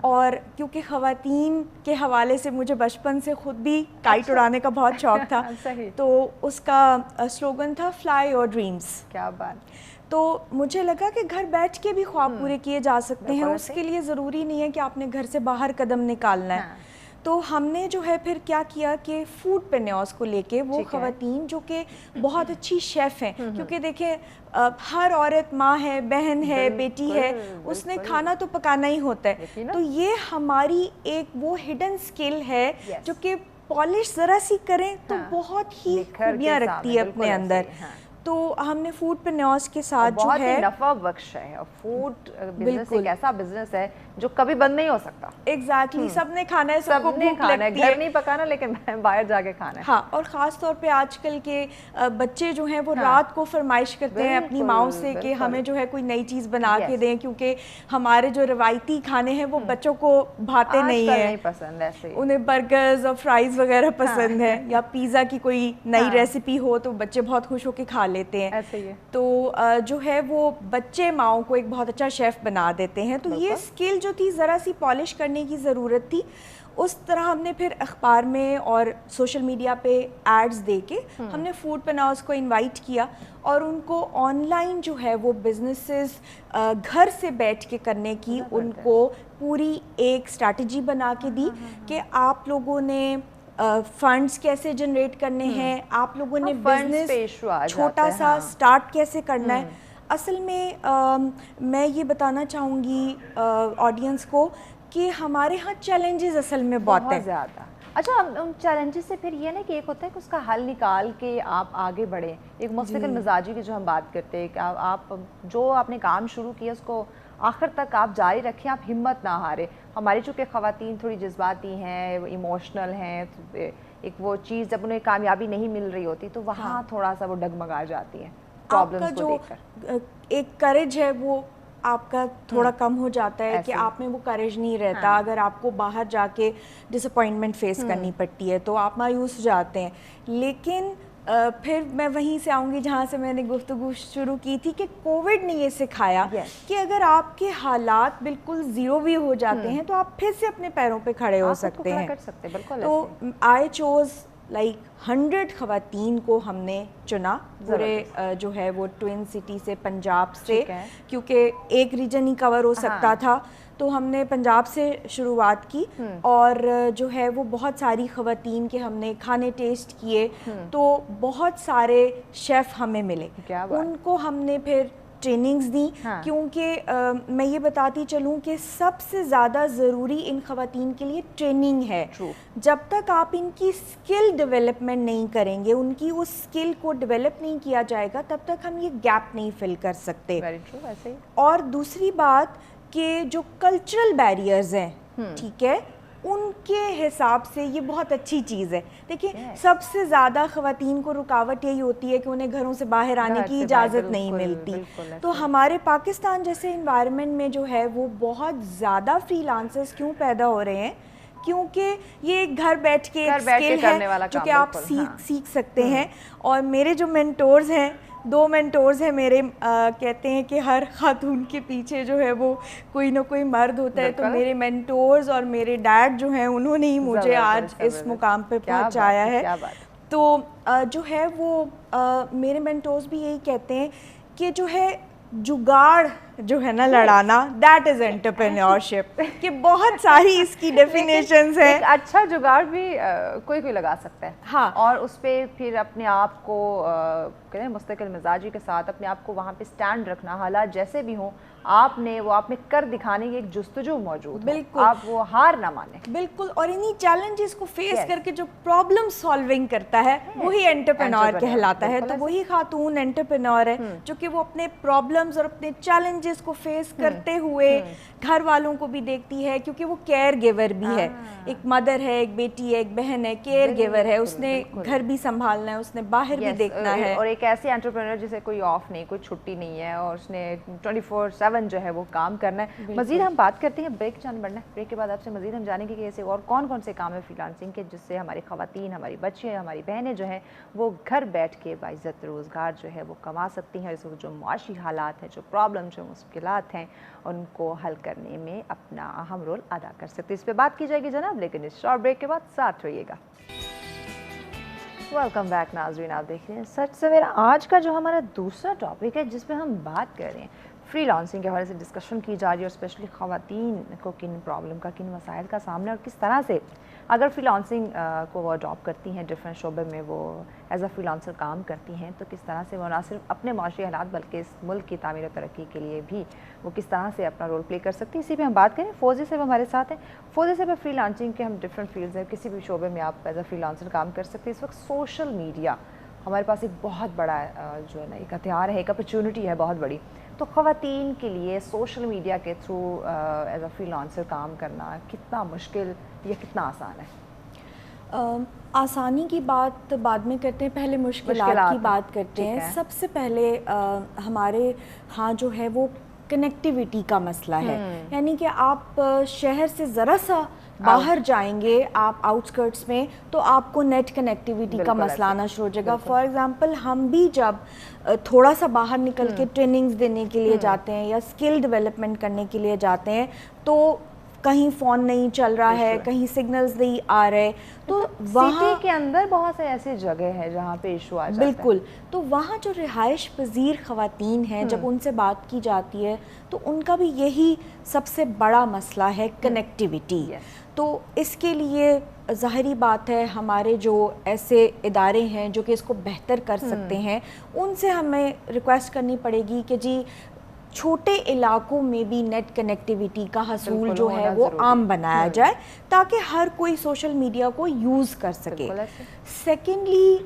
اور کیونکہ خواتین کے حوالے سے مجھے بچپن سے خود بھی کائٹ اڑانے کا بہت شوق تھا, تو اس کا سلوگن تھا فلائی یور ڈریمز. کیا بات. تو مجھے لگا کہ گھر بیٹھ کے بھی خواب پورے کیے جا سکتے ہیں, اس کے لیے ضروری نہیں ہے کہ آپ نے گھر سے باہر قدم نکالنا ہے. تو ہم نے جو ہے پھر کیا کیا کہ فوڈ پینیوز کو لے کے وہ خواتین جو کہ بہت اچھی شیف ہیں، کیونکہ دیکھیں ہر عورت ماں ہے، بہن ہے، بیٹی ہے، اس نے کھانا تو پکانا ہی ہوتا ہے، تو یہ ہماری ایک وہ ہڈن اسکل ہے جو کہ پالش ذرا سی کریں تو بہت ہی خوبیاں رکھتی ہے اپنے اندر. تو ہم نے فوڈ پینیوز کے ساتھ جو ہے بہت ہی نفع بخش ہے، اور فوڈ بزنس ایک ایسا بزنس ہے جو کبھی بند نہیں ہو سکتا. ایگزیکٹلی سب نے کھانا ہے، سب کو بھوک لگتی ہے، گھر نہیں پکانا لیکن باہر جا کے کھانا ہے. ہاں، اور خاص طور پہ آج کل کے بچے جو ہیں وہ رات کو فرمائش کرتے ہیں اپنی ماؤں سے کہ ہمیں جو ہے کوئی نئی چیز بنا کے دیں، کیونکہ ہمارے جو روایتی کھانے ہیں وہ بچوں کو بھاتے نہیں ہیں، پسند ایسے انہیں برگرز اور فرائز وغیرہ پسند ہیں، یا پیزا کی کوئی نئی ریسیپی ہو تو بچے بہت خوش ہو کے کھا لیتے ہیں. تو جو ہے وہ بچے ماؤں کو ایک بہت اچھا شیف بنا دیتے ہیں. تو یہ اسکل جو تھی ذرا سی پالش کرنے کی ضرورت تھی. اس طرح ہم نے پھر اخبار میں اور سوشل میڈیا پہ ایڈز دے کے ہم نے فوڈ پینیوز کو انوائٹ کیا، اور ان کو آن لائن جو ہے وہ بزنسز گھر سے بیٹھ کے کرنے کی ان کو پوری ایک اسٹریٹجی بنا کے دی کہ آپ لوگوں نے فنڈز کیسے جنریٹ کرنے ہیں، آپ لوگوں نے بزنس چھوٹا سا سٹارٹ کیسے کرنا ہے. اصل میں یہ بتانا چاہوں گی آڈینس کو کہ ہمارے ہاں چیلنجز اصل میں بہت زیادہ. اچھا، ان چیلنجز سے پھر یہ نا کہ ایک ہوتا ہے کہ اس کا حل نکال کے آپ آگے بڑھیں. ایک مستقل مزاجی کی جو ہم بات کرتے ہیں کہ آپ جو آپ نے کام شروع کیا اس کو آخر تک آپ جاری رکھیں، آپ ہمت نہ ہارے. ہماری چونکہ خواتین تھوڑی جذباتی ہیں، ایموشنل ہیں، ایک وہ چیز جب انہیں کامیابی نہیں مل رہی ہوتی تو وہاں تھوڑا سا وہ ڈگمگا جاتی ہیں. آپ کا جو ایک کریج ہے وہ آپ کا تھوڑا کم ہو جاتا ہے کہ آپ میں وہ کریج نہیں رہتا. اگر آپ کو باہر جا کے ڈس اپوائنٹمنٹ فیس کرنی پڑتی ہے تو آپ مایوس ہو جاتے ہیں. لیکن پھر میں وہیں سے آؤں گی جہاں سے میں نے گفتگو شروع کی تھی کہ کووڈ نے یہ سکھایا کہ اگر آپ کے حالات بالکل زیرو بھی ہو جاتے ہیں تو آپ پھر سے اپنے پیروں پہ کھڑے ہو سکتے ہیں. تو آئی چوز لائک 100 خواتین کو ہم نے چنا پورے جو ہے وہ ٹوئن سٹی سے، پنجاب سے، کیونکہ ایک ریجن ہی کور ہو سکتا تھا تو ہم نے پنجاب سے شروعات کی. اور جو ہے وہ بہت ساری خواتین کے ہم نے کھانے ٹیسٹ کیے تو بہت سارے شیف ہمیں ملے. ان کو ہم نے پھر ٹریننگز دیں، کیونکہ میں یہ بتاتی چلوں کہ سب سے زیادہ ضروری ان خواتین کے لیے ٹریننگ ہے. جب تک آپ ان کی اسکل ڈیولپمنٹ نہیں کریں گے، ان کی اس اسکل کو ڈیولپ نہیں کیا جائے گا، تب تک ہم یہ گیپ نہیں فل کر سکتے. اور دوسری بات کہ جو کلچرل بیریئرز ہیں، ٹھیک ہے، ان کے حساب سے یہ بہت اچھی چیز ہے. دیکھیں سب سے زیادہ خواتین کو رکاوٹ یہی ہوتی ہے کہ انہیں گھروں سے باہر آنے کی اجازت نہیں ملتی. تو ہمارے پاکستان جیسے انوائرمنٹ میں جو ہے وہ بہت زیادہ فری لانسرز کیوں پیدا ہو رہے ہیں؟ کیونکہ یہ ایک گھر بیٹھ کے اسکل ہے جو کہ آپ سیکھ سکتے ہیں. اور میرے جو مینٹورز ہیں، 2 مینٹورز ہیں میرے، کہتے ہیں کہ ہر خاتون کے پیچھے جو ہے وہ کوئی نہ کوئی مرد ہوتا ہے. تو میرے مینٹورز اور میرے ڈیڈ جو ہیں انہوں نے ہی مجھے آج اس مقام پہ پہنچایا ہے. تو جو ہے وہ میرے مینٹورز بھی یہی کہتے ہیں کہ جو ہے جگاڑ جو ہے نا لڑانا، دیٹ از انٹرپرینیورشپ، کہ بہت ساری اس کی ڈیفینیشنز ہیں. ایک اچھا جگاڑ بھی کوئی لگا سکتا ہے. ہاں، اور اس پہ پھر اپنے آپ کو کہتے ہیں مستقل مزاجی کے ساتھ اپنے آپ کو وہاں پہ سٹینڈ رکھنا، حالات جیسے بھی ہوں آپ نے وہ آپ میں کر دکھانے کی ایک جستجو موجود. بالکل، آپ وہ ہار نہ مانیں. بالکل، اور انہی چیلنجز کو فیس کر کے جو پرابلم سالونگ کرتا ہے وہی انٹرپرینور کہلاتا ہے. تو وہی خاتون انٹرپرینور ہے جو کہ وہ اپنے پرابلمز اور اپنے چیلنجز کو فیس کرتے ہوئے گھر والوں کو بھی دیکھتی ہے، کیونکہ وہ کیئر گیور بھی ہے. ایک مدر ہے، ایک بیٹی ہے، ایک بہن ہے، کیئر گیور ہے. اس نے گھر بھی سنبھالنا ہے، اس نے باہر بھی دیکھنا ہے. اور ایک ایسی انٹرپرینور جسے کوئی آف نہیں، کوئی چھٹی نہیں ہے، اور اس نے 24/7 جو ہے وہ کام کرنا ہے. مزید ہم بات کرتے ہیں، بریک جان بڑھنا ہے. بریک کے بعد آپ سے مزید ہم جانیں گے کہ ایسے اور کون کون سے کام ہے فری لانسنگ کے جس سے ہماری خواتین، ہماری بچیاں، ہماری بہنیں جو ہیں وہ گھر بیٹھ کے باعزت روزگار جو ہے وہ کما سکتی ہیں. اس وقت جو معاشی حالات ہیں، جو پرابلم، جو مشکلات ہیں، ان کو حل کرنے میں اپنا اہم رول ادا کر سکتے. اس پہ بات کی جائے گی جناب، لیکن اس شارٹ بریک کے بعد ساتھ رہیے گا. ویلکم بیک ناظرین، آپ دیکھ رہے ہیں سچ سویرا. آج کا جو ہمارا دوسرا ٹاپک ہے جس پہ ہم بات کر رہے ہیں فری لانسنگ کے حوالے سے ڈسکشن کی جا رہی ہے، اور اسپیشلی خواتین کو کن پرابلم کا، کن مسائل کا سامنا، اور کس طرح سے اگر فری لانسنگ کو وہ اڈاپٹ کرتی ہیں ڈفرینٹ شعبے میں، وہ ایز اے فری لانسر کام کرتی ہیں، تو کس طرح سے وہ نہ صرف اپنے معاشی حالات بلکہ اس ملک کی تعمیر و ترقی کے لیے بھی وہ کس طرح سے اپنا رول پلے کر سکتی ہے. اسی پہ ہم بات کریں. فوزی صاحب ہمارے ساتھ ہیں. فوزی صاحب فری لانسنگ کے ہم ڈفرینٹ فیلڈز ہیں، کسی بھی شعبے میں آپ ایز اے فری لانسر کام کر سکتے ہیں. اس وقت سوشل میڈیا ہمارے پاس ایک بہت بڑا جو ہے نا ایک ہتھیار ہے، ایک اپرچونٹی ہے بہت بڑی. تو خواتین کے لیے سوشل میڈیا کے through as a freelancer کام کرنا کتنا مشکل یا کتنا آسان ہے؟ آسانی کی بات بعد میں کرتے ہیں، پہلے مشکلات کی بات کرتے ہیں. سب سے پہلے ہمارے ہاں جو ہے وہ کنیکٹیویٹی کا مسئلہ ہے. یعنی کہ آپ شہر سے ذرا سا باہر جائیں گے، آپ آؤٹسکرٹس میں، تو آپ کو نیٹ کنیکٹیویٹی کا مسئلہ آنا شروع ہو جائے گا. فار ایگزامپل ہم بھی جب تھوڑا سا باہر نکل کے ٹریننگز دینے کے لیے جاتے ہیں یا اسکل ڈیولپمنٹ کرنے کے لیے جاتے ہیں، تو کہیں فون نہیں چل رہا ہے، کہیں سگنلز نہیں آ رہے، تو وہاں سٹی کے اندر بہت سے ایسی جگہ ہے جہاں پہ ایشو آ جاتا ہے. بالکل. تو وہاں جو رہائش پذیر خواتین ہیں، جب ان سے بات کی جاتی ہے تو ان کا بھی یہی سب سے بڑا مسئلہ ہے، کنیکٹیویٹی. تو اس کے لیے ظاہری بات ہے ہمارے جو ایسے ادارے ہیں جو کہ اس کو بہتر کر سکتے ہیں، ان سے ہمیں ریکویسٹ کرنی پڑے گی کہ جی چھوٹے علاقوں میں بھی نیٹ کنیکٹیویٹی کا حصول جو ہے وہ عام بنایا جائے تاکہ ہر کوئی سوشل میڈیا کو یوز کر سکے. سیکنڈلی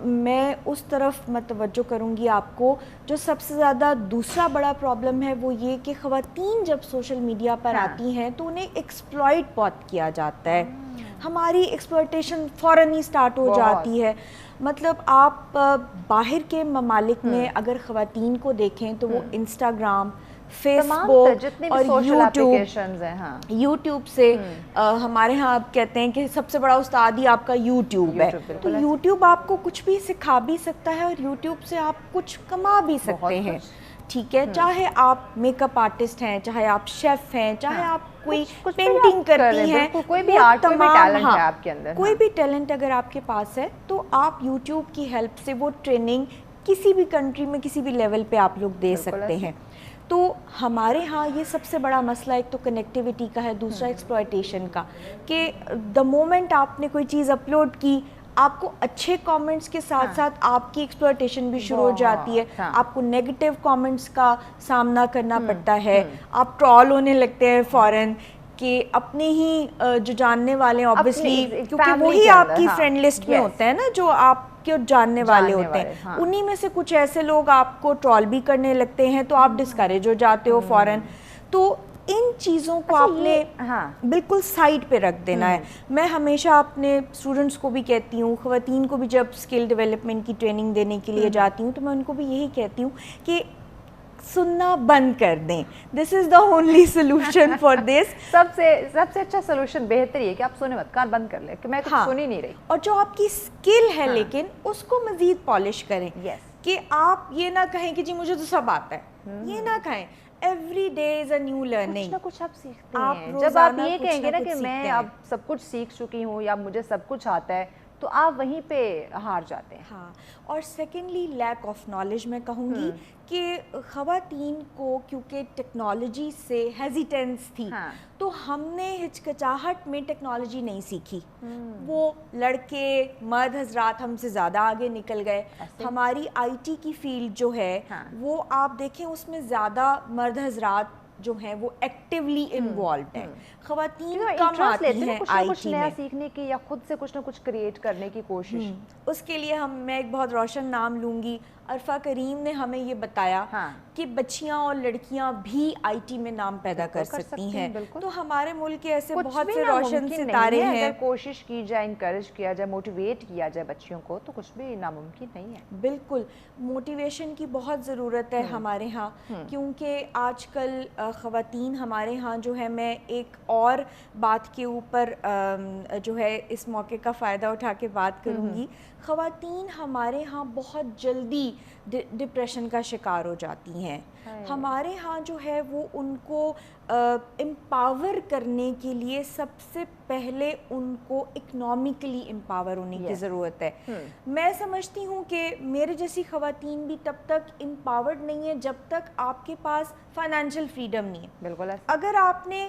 میں اس طرف متوجہ کروں گی آپ کو، جو سب سے زیادہ دوسرا بڑا پرابلم ہے وہ یہ کہ خواتین جب سوشل میڈیا پر آتی ہیں تو انہیں ایکسپلائٹ بہت کیا جاتا ہے. ہماری ایکسپلائٹیشن فوراً ہی سٹارٹ ہو جاتی ہے. مطلب آپ باہر کے ممالک میں اگر خواتین کو دیکھیں تو وہ انسٹاگرام، فیس بک اور یوٹیوب سے، ہمارے ہاں آپ کہتے ہیں کہ سب سے بڑا استاد ہی آپ کا یوٹیوب ہے. تو یوٹیوب آپ کو کچھ بھی سکھا بھی سکتا ہے اور یوٹیوب سے آپ کچھ کما بھی سکتے ہیں. ٹھیک ہے، چاہے آپ میک اپ آرٹسٹ ہیں، چاہے آپ شیف ہیں، چاہے آپ کوئی پینٹنگ کرتی ہیں، کوئی بھی آرٹ، کوئی بھی ٹیلنٹ ہے آپ کے اندر، کوئی بھی ٹیلنٹ اگر آپ کے پاس ہے تو آپ یوٹیوب کی ہیلپ سے وہ ٹریننگ کسی بھی کنٹری میں کسی بھی لیول پہ آپ لوگ دے سکتے ہیں. تو ہمارے ہاں یہ سب سے بڑا مسئلہ ایک تو کنیکٹیویٹی کا ہے، دوسرا ایکسپلائٹیشن کا، کہ دا مومنٹ آپ نے کوئی چیز اپلوڈ کی، آپ کو اچھے کامنٹس کے ساتھ ساتھ آپ کی ایکسپلائٹیشن بھی شروع ہو جاتی ہے. آپ کو نیگیٹو کامنٹس کا سامنا کرنا پڑتا ہے، آپ ٹرول ہونے لگتے ہیں فوراً، کہ اپنے ہی جو جاننے والے ہیں اوبویسلی، کیونکہ وہی آپ کی فرینڈ لسٹ میں ہوتے ہیں نا جو آپ کے جاننے والے ہوتے ہیں، انہی میں سے کچھ ایسے لوگ آپ کو ٹرول بھی کرنے لگتے ہیں تو آپ ڈسکریج ہو جاتے ہو فوراً. تو ان چیزوں کو آپ نے بالکل سائڈ پہ رکھ دینا ہے. میں ہمیشہ اپنے اسٹوڈنٹس کو بھی کہتی ہوں، خواتین کو بھی جب اسکل ڈیولپمنٹ کی ٹریننگ دینے کے لیے جاتی ہوں تو میں ان کو بھی یہی کہتی ہوں کہ سننا بند کر دیں. This is the only solution for this. سب سے اچھا سولوشن بہتر یہ کہ آپ سنیں مت، کان بند کر لیں کہ میں کچھ سن ہی نہیں رہی. اور جو آپ کی اسکل ہے لیکن اس کو مزید پالش کریں، کہ آپ یہ نہ کہیں کہ جی مجھے تو سب آتا ہے، یہ نہ کہیں. Every day is a new learning. کچھ نہ کچھ آپ سیکھتے ہیں. جب آپ یہ کہیں گے نا کہ میں اب سب کچھ سیکھ چکی ہوں یا مجھے سب کچھ آتا ہے، تو آپ وہیں پہ ہار جاتے ہیں. ہاں. اور سیکنڈلی لیک آف نالج میں کہوں گی کہ خواتین کو کیونکہ ٹیکنالوجی سے ہیزیٹنس تھی، تو ہم نے ہچکچاہٹ میں ٹیکنالوجی نہیں سیکھی. وہ لڑکے مرد حضرات ہم سے زیادہ آگے نکل گئے. ہماری آئی ٹی کی فیلڈ جو ہے وہ آپ دیکھیں اس میں زیادہ مرد حضرات جو ہیں وہ ایکٹیولی انوالوڈ ہیں. خواتین کم آتی ہیں آئی ٹی میں سیکھنے کی یا خود سے کچھ نہ کچھ کریٹ کرنے کی کوشش. اس کے لیے میں ایک بہت روشن نام لوں گی، عرفہ کریم نے ہمیں یہ بتایا کہ بچیاں اور لڑکیاں بھی آئی ٹی میں نام پیدا کر سکتی ہیں. تو ہمارے ملک کے ایسے بہت سے روشن ستارے ہیں. اگر کوشش کی جائے، انکریج کیا جائے، موٹیویٹ کیا جائے بچیوں کو، تو کچھ بھی ناممکن نہیں ہے. بالکل موٹیویشن کی بہت ضرورت ہے ہمارے ہاں، کیونکہ آج کل خواتین ہمارے ہاں جو ہے، میں ایک اور بات کے اوپر جو ہے اس موقع کا فائدہ اٹھا کے بات کروں گی. خواتین ہمارے ہاں بہت جلدی ڈپریشن کا شکار ہو جاتی ہیں. ہمارے ہاں جو ہے وہ ان کو امپاور کرنے کے لیے سب سے پہلے ان کو اکنامکلی امپاور ہونے کی ضرورت ہے. میں سمجھتی ہوں کہ میرے جیسی خواتین بھی تب تک امپاورڈ نہیں ہے جب تک آپ کے پاس فائنینشیل فریڈم نہیں ہے. بالکل. اگر آپ نے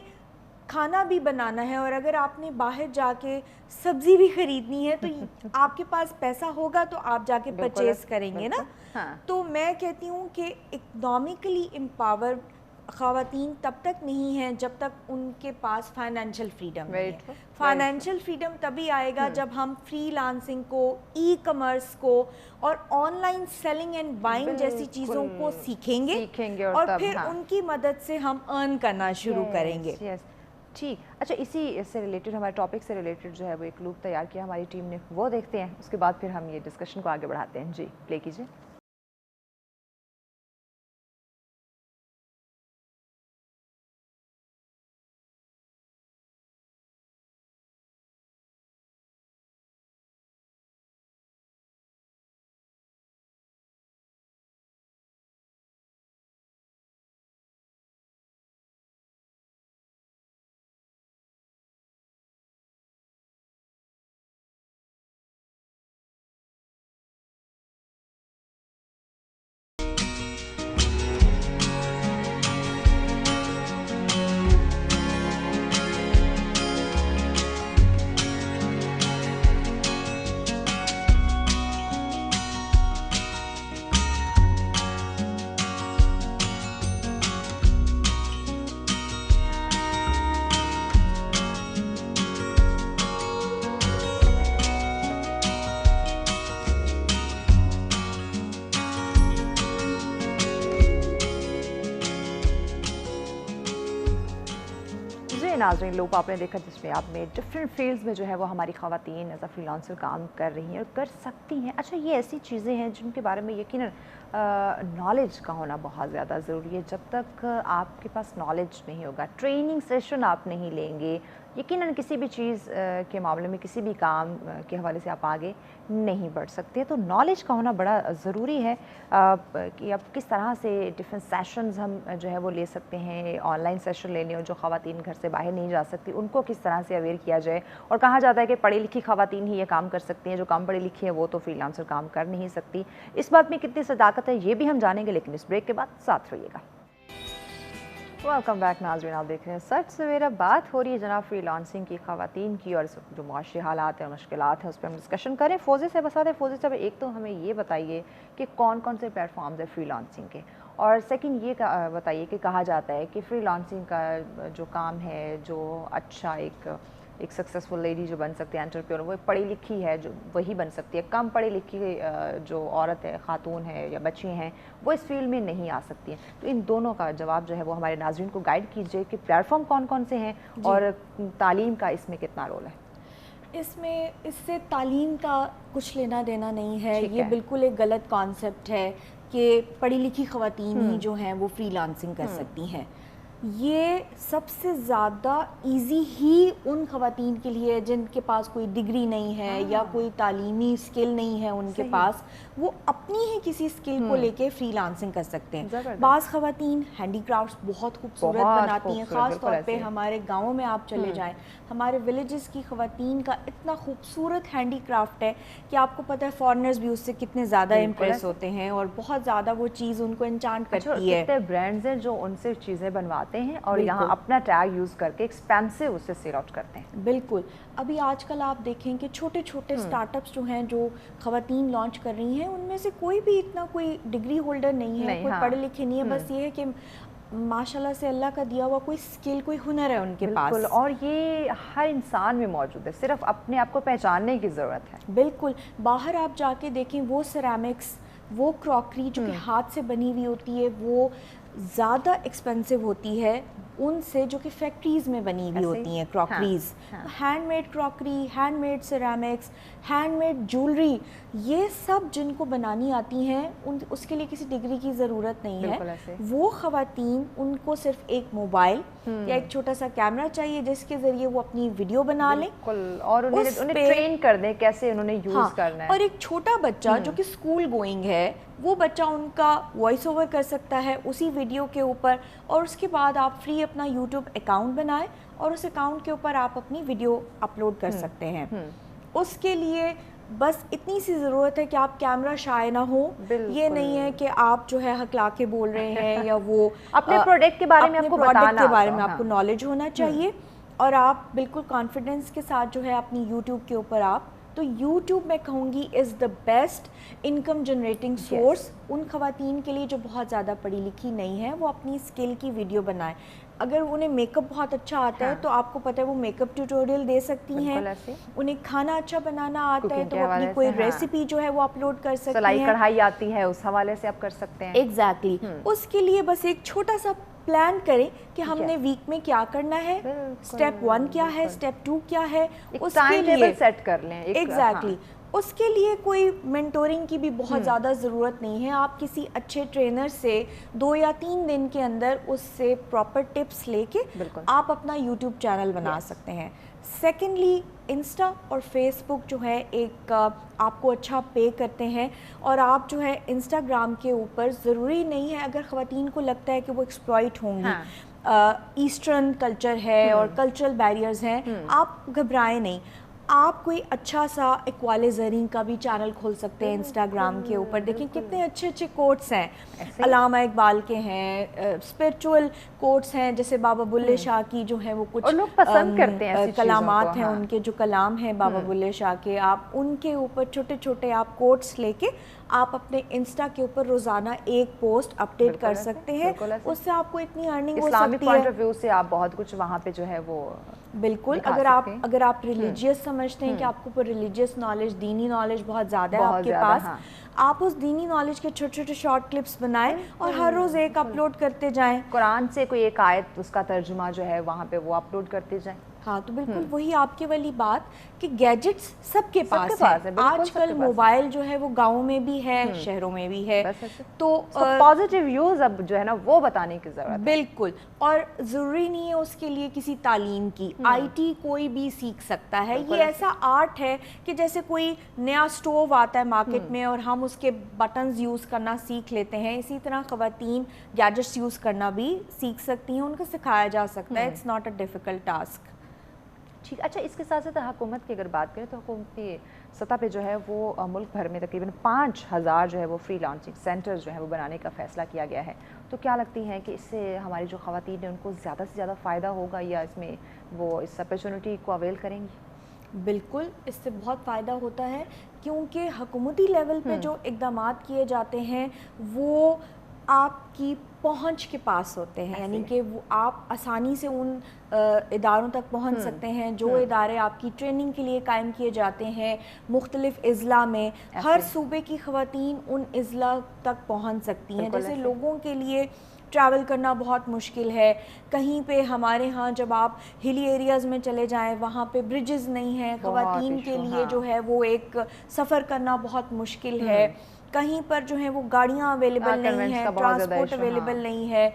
کھانا بھی بنانا ہے اور اگر آپ نے باہر جا کے سبزی بھی خریدنی ہے تو آپ کے پاس پیسہ ہوگا تو آپ جا کے پرچیز کریں گے نا. تو میں کہتی ہوں کہ اکنامکلی امپاور خواتین تب تک نہیں ہیں جب تک ان کے پاس فائنینشیل فریڈم نہیں ہے. فائنینشیل فریڈم تبھی آئے گا جب ہم فری لانسنگ کو, ای کامرس کو اور online selling and buying جیسی چیزوں کو سیکھیں گے اور پھر ان کی مدد سے ہم ارن کرنا شروع کریں گے. ٹھیک. اچھا, اسی سے ریلیٹڈ, ہمارے ٹاپک سے ریلیٹڈ جو ہے وہ ایک لوپ تیار کیا ہماری ٹیم نے, وہ دیکھتے ہیں, اس کے بعد پھر ہم یہ ڈسکشن کو آگے بڑھاتے ہیں. جی پلے کیجیے. ناظرین, لوپ آپ نے دیکھا جس میں آپ نے ڈفرینٹ فیلڈز میں جو ہے وہ ہماری خواتین ایز اے فری لانسر کام کر رہی ہیں اور کر سکتی ہیں. اچھا, یہ ایسی چیزیں ہیں جن کے بارے میں یقیناً نالج کا ہونا بہت زیادہ ضروری ہے. جب تک آپ کے پاس نالج نہیں ہوگا, ٹریننگ سیشن آپ نہیں لیں گے, یقیناً کسی بھی چیز کے معاملے میں, کسی بھی کام کے حوالے سے آپ آگے نہیں بڑھ سکتے. تو نالج کا ہونا بڑا ضروری ہے کہ اب کس طرح سے ڈفرینٹ سیشنز ہم جو ہے وہ لے سکتے ہیں, آن لائن سیشن لینے, اور جو خواتین گھر سے باہر نہیں جا سکتی ان کو کس طرح سے اویئر کیا جائے. اور کہا جاتا ہے کہ پڑھی لکھی خواتین ہی یہ کام کر سکتی ہیں, جو کم پڑھی لکھی ہیں وہ تو فری لانسر کام کر نہیں سکتی. اس بات میں کتنی صداقت ہے یہ بھی ہم جانیں گے, لیکن اس بریک کے بعد ساتھ رہیے گا. ویلکم بیک ناظرین, آپ دیکھ رہے ہیں سچ سویرا. بات ہو رہی ہے جناب فری لانسنگ کی, خواتین کی, اور جو معاشی حالات ہیں اور مشکلات ہیں اس پہ ہم ڈسکشن کریں. فوزی سے بساتے ہیں. فوزی صاحب, ایک تو ہمیں یہ بتائیے کہ کون کون سے پلیٹ فارمز ہیں فری لانسنگ کے, اور سیکنڈ یہ بتائیے کہ کہا جاتا ہے کہ فری لانسنگ کا جو کام ہے, جو اچھا ایک سکسیزفل لیڈی جو بن سکتی ہے, انٹرپرینور, وہ پڑھی لکھی ہے جو وہی بن سکتی ہے. کم پڑھی لکھی جو عورت ہے, خاتون ہے یا بچی ہیں, وہ اس فیلڈ میں نہیں آ سکتی ہیں. تو ان دونوں کا جواب جو ہے وہ ہمارے ناظرین کو گائیڈ کیجیے کہ پلیٹ فارم کون کون سے ہیں اور تعلیم کا اس میں کتنا رول ہے. اس سے تعلیم کا کچھ لینا دینا نہیں ہے. یہ بالکل ایک غلط کانسیپٹ ہے کہ پڑھی لکھی خواتین ہی جو ہیں وہ فری لانسنگ کر سکتی ہیں. یہ سب سے زیادہ ایزی ہی ان خواتین کے لیے جن کے پاس کوئی ڈگری نہیں ہے یا کوئی تعلیمی اسکل نہیں ہے ان کے پاس, وہ اپنی ہی کسی اسکل کو لے کے فری لانسنگ کر سکتے ہیں. بعض خواتین ہینڈی کرافٹس بہت خوبصورت بناتی ہیں, خاص طور پہ ہمارے گاؤں میں آپ چلے جائیں, ہمارے ولیجز کی خواتین کا اتنا خوبصورت ہینڈی کرافٹ ہے کہ آپ کو پتہ ہے فارنرز بھی اس سے کتنے زیادہ امپریس ہوتے ہیں اور بہت زیادہ وہ چیز ان کو انچانٹ کرتی ہے. کتنے برانڈز ہیں جو ان سے چیزیں بنواتے ہیں اور یہاں اپنا ٹیگ یوز کر کے ایکسپینسو اسے سیل آؤٹ کرتے ہیں. بالکل. ابھی آج کل آپ دیکھیں کہ چھوٹے چھوٹے اسٹارٹ اپس جو ہیں جو خواتین لانچ کر رہی ہیں, ان میں سے کوئی بھی اتنا کوئی ڈگری ہولڈر نہیں ہے, کوئی پڑھے لکھے نہیں ہے, بس یہ ہے کہ ماشاءاللہ سے اللہ کا دیا ہوا کوئی اسکل, کوئی ہنر ہے ان کے پاس. بالکل, اور یہ ہر انسان میں موجود ہے, صرف اپنے آپ کو پہچاننے کی ضرورت ہے. بالکل. باہر آپ جا کے دیکھیں, وہ سیرامکس, وہ کراکری جو کہ ہاتھ سے بنی ہوئی ہوتی ہے, وہ زیادہ ایکسپینسو ہوتی ہے ان سے جو کہ فیکٹریز میں بنی ہوئی ہوتی ہیں crockeries. Handmade crockery, handmade ceramics, handmade jewellery, یہ سب جن کو بنانی آتی ہیں اس کے لیے کسی ڈگری کی ضرورت نہیں ہے. وہ خواتین, ان کو صرف ایک موبائل یا ایک چھوٹا سا کیمرہ چاہیے جس کے ذریعے وہ اپنی ویڈیو بنا لیں اور انہیں ٹرین کر دیں کیسے انہوں نے یوز کرنا ہے. اور ایک چھوٹا بچہ جو کہ اسکول گوئنگ ہے, وہ بچہ ان کا وائس اوور کر سکتا ہے اسی ویڈیو کے اوپر, اور اس کے بعد آپ فری اپنا یوٹیوب اکاؤنٹ بنائیں اور اس اکاؤنٹ کے اوپر آپ اپنی ویڈیو اپلوڈ کر سکتے ہیں. اس کے لیے بس اتنی سی ضرورت ہے کہ آپ کیمرہ شائع نہ ہو. یہ نہیں ہے کہ آپ جو ہے ہکلا کے بول رہے ہیں یا وہ اپنے پروڈکٹ کے بارے میں آپ کو بتانا, کے بارے میں آپ کو نالج ہونا چاہیے, اور آپ بالکل کانفیڈنس کے ساتھ جو ہے اپنی یوٹیوب کے اوپر آپ, تو یوٹیوب میں کہوں گی is the best income generating source ان خواتین کے لیے جو بہت زیادہ پڑھی لکھی نہیں ہیں, وہ اپنی اسکل کی ویڈیو بنائیں. اگر انہیں میک اپ بہت اچھا آتا ہے تو آپ کو پتہ ہے وہ میک اپ ٹیوٹوریل دے سکتی ہیں. انہیں کھانا اچھا بنانا آتا ہے تو وہ اپنی کوئی ریسیپی جو ہے وہ اپلوڈ کر سکتی ہیں. سلائی کڑھائی آتی ہے, اس حوالے سے آپ کر سکتے ہیں. ایگزیکٹلی. اس کے لیے بس ایک چھوٹا سا پلان کریں کہ ہم نے ویک میں کیا کرنا ہے, اسٹیپ 1 کیا ہے, اسٹیپ 2 کیا ہے, اس کے لیے سیٹ کر لیں. ایگزیکٹلی. اس کے لیے کوئی مینٹورنگ کی بھی بہت زیادہ ضرورت نہیں ہے. آپ کسی اچھے ٹرینر سے 2 یا 3 دن کے اندر اس سے پراپر ٹپس لے کے آپ اپنا یوٹیوب چینل بنا سکتے ہیں. سیکنڈلی, انسٹا اور فیس بک جو ہے ایک آپ کو اچھا پے کرتے ہیں, اور آپ جو ہے انسٹاگرام کے اوپر ضروری نہیں ہے, اگر خواتین کو لگتا ہے کہ وہ ایکسپلائٹ ہوں گی, ایسٹرن کلچر ہے اور کلچرل بیریئرز ہیں, آپ گھبرائیں نہیں. آپ کوئی اچھا سا اقوال زرین کا بھی چینل کھول سکتے ہیں انسٹاگرام کے اوپر. دیکھیں کتنے اچھے اچھے کوٹس ہیں, علامہ اقبال کے ہیں, اسپرچول کوٹس ہیں, جیسے بابا بلے شاہ کی جو ہے وہ کچھ لوگ پسند کرتے ہیں کلامات ہیں ان کے, جو کلام ہیں بابا بلے شاہ کے, آپ ان کے اوپر چھوٹے چھوٹے آپ کوٹس لے کے آپ اپنے انسٹا کے اوپر روزانہ ایک پوسٹ اپڈیٹ کر سکتے ہیں. اس سے آپ کو اتنی ارننگ ہو سکتی ہے. اسلامی پوائنٹ آف ویو سے آپ بہت کچھ وہاں پہ جو ہے وہ بالکل, اگر آپ ریلیجیس سمجھتے ہیں کہ آپ کو ریلیجیس نالج, دینی نالج بہت زیادہ ہے آپ کے پاس, آپ اس دینی نالج کے چھوٹے چھوٹے شارٹ کلپس بنائیں اور ہر روز ایک اپلوڈ کرتے جائیں. قرآن سے کوئی ایک آیت, اس کا ترجمہ جو ہے وہاں پہ وہ اپلوڈ کرتے جائیں. ہاں, تو بالکل وہی آپ کے والی بات کہ گیجٹس سب کے پاس ہے. آج کل موبائل جو ہے وہ گاؤں میں بھی ہے, شہروں میں بھی ہے, تو پازیٹیو یوز اب جو ہے نا وہ بتانے کی ضرورت ہے. بالکل, اور ضروری نہیں ہے اس کے لیے کسی تعلیم کی. آئی ٹی کوئی بھی سیکھ سکتا ہے. یہ ایسا آرٹ ہے کہ جیسے کوئی نیا اسٹوو آتا ہے مارکیٹ میں اور ہم اس کے بٹنز یوز کرنا سیکھ لیتے ہیں, اسی طرح خواتین گیجٹس یوز کرنا بھی سیکھ سکتی ہیں, ان کو سکھایا جا سکتا ہے. It's not a difficult task. ٹھیک. اچھا, اس کے ساتھ ساتھ حکومت کی اگر بات کریں تو حکومتی سطح پہ جو ہے وہ ملک بھر میں تقریباً 5000 جو ہے وہ فری لانسنگ سینٹرز جو ہے وہ بنانے کا فیصلہ کیا گیا ہے. تو کیا لگتی ہیں کہ اس سے ہماری جو خواتین ہیں ان کو زیادہ سے زیادہ فائدہ ہوگا, یا اس میں وہ اس اپرچونٹی کو اویل کریں گی؟ بالکل, اس سے بہت فائدہ ہوتا ہے, کیونکہ حکومتی لیول پہ جو اقدامات کیے جاتے ہیں وہ آپ کی پہنچ کے پاس ہوتے ہیں, یعنی کہ وہ آپ آسانی سے ان اداروں تک پہنچ سکتے ہیں جو ادارے آپ کی ٹریننگ کے لیے قائم کیے جاتے ہیں مختلف اضلاع میں. ہر صوبے کی خواتین ان اضلاع تک پہنچ سکتی ہیں. جیسے لوگوں کے لیے ٹریول کرنا بہت مشکل ہے, کہیں پہ ہمارے ہاں جب آپ ہلی ایریاز میں چلے جائیں وہاں پہ بریجز نہیں ہیں, خواتین کے لیے جو ہے وہ ایک سفر کرنا بہت مشکل ہے. کہیں پر جو ہے وہ گاڑیاں اویلیبل نہیں ہیں, ٹرانسپورٹ اویلیبل نہیں ہے.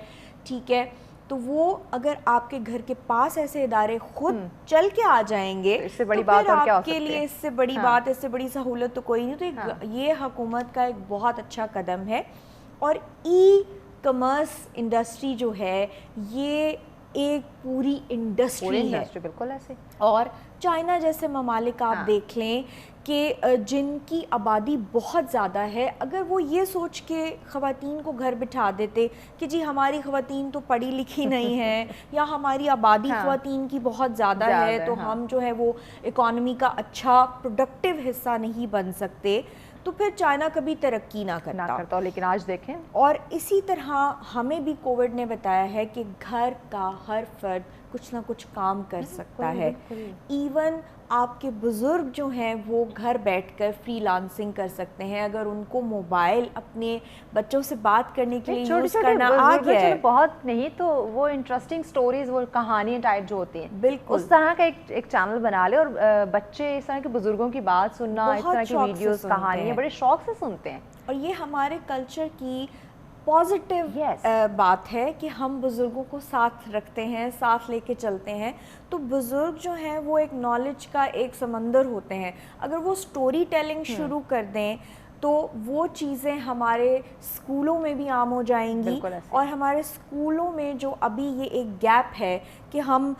ٹھیک ہے, تو وہ اگر آپ کے گھر کے پاس ایسے ادارے خود چل کے آ جائیں گے تو پھر آپ کے لیے اس سے بڑی بات, اس سے بڑی سہولت تو کوئی نہیں. تو یہ حکومت کا ایک بہت اچھا قدم ہے. اور ای کامرس انڈسٹری جو ہے یہ ایک پوری انڈسٹری ہے. بالکل ایسے. اور چائنا جیسے ممالک آپ دیکھ لیں کہ جن کی آبادی بہت زیادہ ہے, اگر وہ یہ سوچ کے خواتین کو گھر بٹھا دیتے کہ جی ہماری خواتین تو پڑھی لکھی نہیں ہیں یا ہماری آبادی خواتین کی بہت زیادہ ہے تو ہم جو ہے وہ اکانومی کا اچھا پروڈکٹیو حصہ نہیں بن سکتے, تو پھر چائنا کبھی ترقی نہ کرتا. لیکن آج دیکھیں, اور اسی طرح ہمیں بھی کووڈ نے بتایا ہے کہ گھر کا ہر فرد کچھ نہ کچھ کام کر سکتا ہے. ایون آپ کے بزرگ جو ہیں وہ گھر بیٹھ کر فری لانسنگ کر سکتے ہیں اگر ان کو موبائل اپنے بچوں سے بات کرنے کے لیے یوز کرنا آ گیا ہے. بہت نہیں تو وہ انٹرسٹنگ سٹوریز, وہ کہانی ٹائپ جو ہوتی ہیں, بالکل اس طرح کا ایک چینل بنا لے, اور بچے اس طرح کے بزرگوں کی بات سننا, اس طرح کی ویڈیوز, کہانیاں بڑے شوق سے سنتے ہیں. اور یہ ہمارے کلچر کی پازیٹیو بات ہے کہ ہم بزرگوں کو ساتھ رکھتے ہیں, ساتھ لے کے چلتے ہیں. تو بزرگ جو ہیں وہ ایک نالج کا ایک سمندر ہوتے ہیں. اگر وہ سٹوری ٹیلنگ شروع کر دیں تو وہ چیزیں ہمارے اسکولوں میں بھی عام ہو جائیں گی, اور ہمارے اسکولوں میں جو ابھی یہ ایک گیپ ہے کہ ہم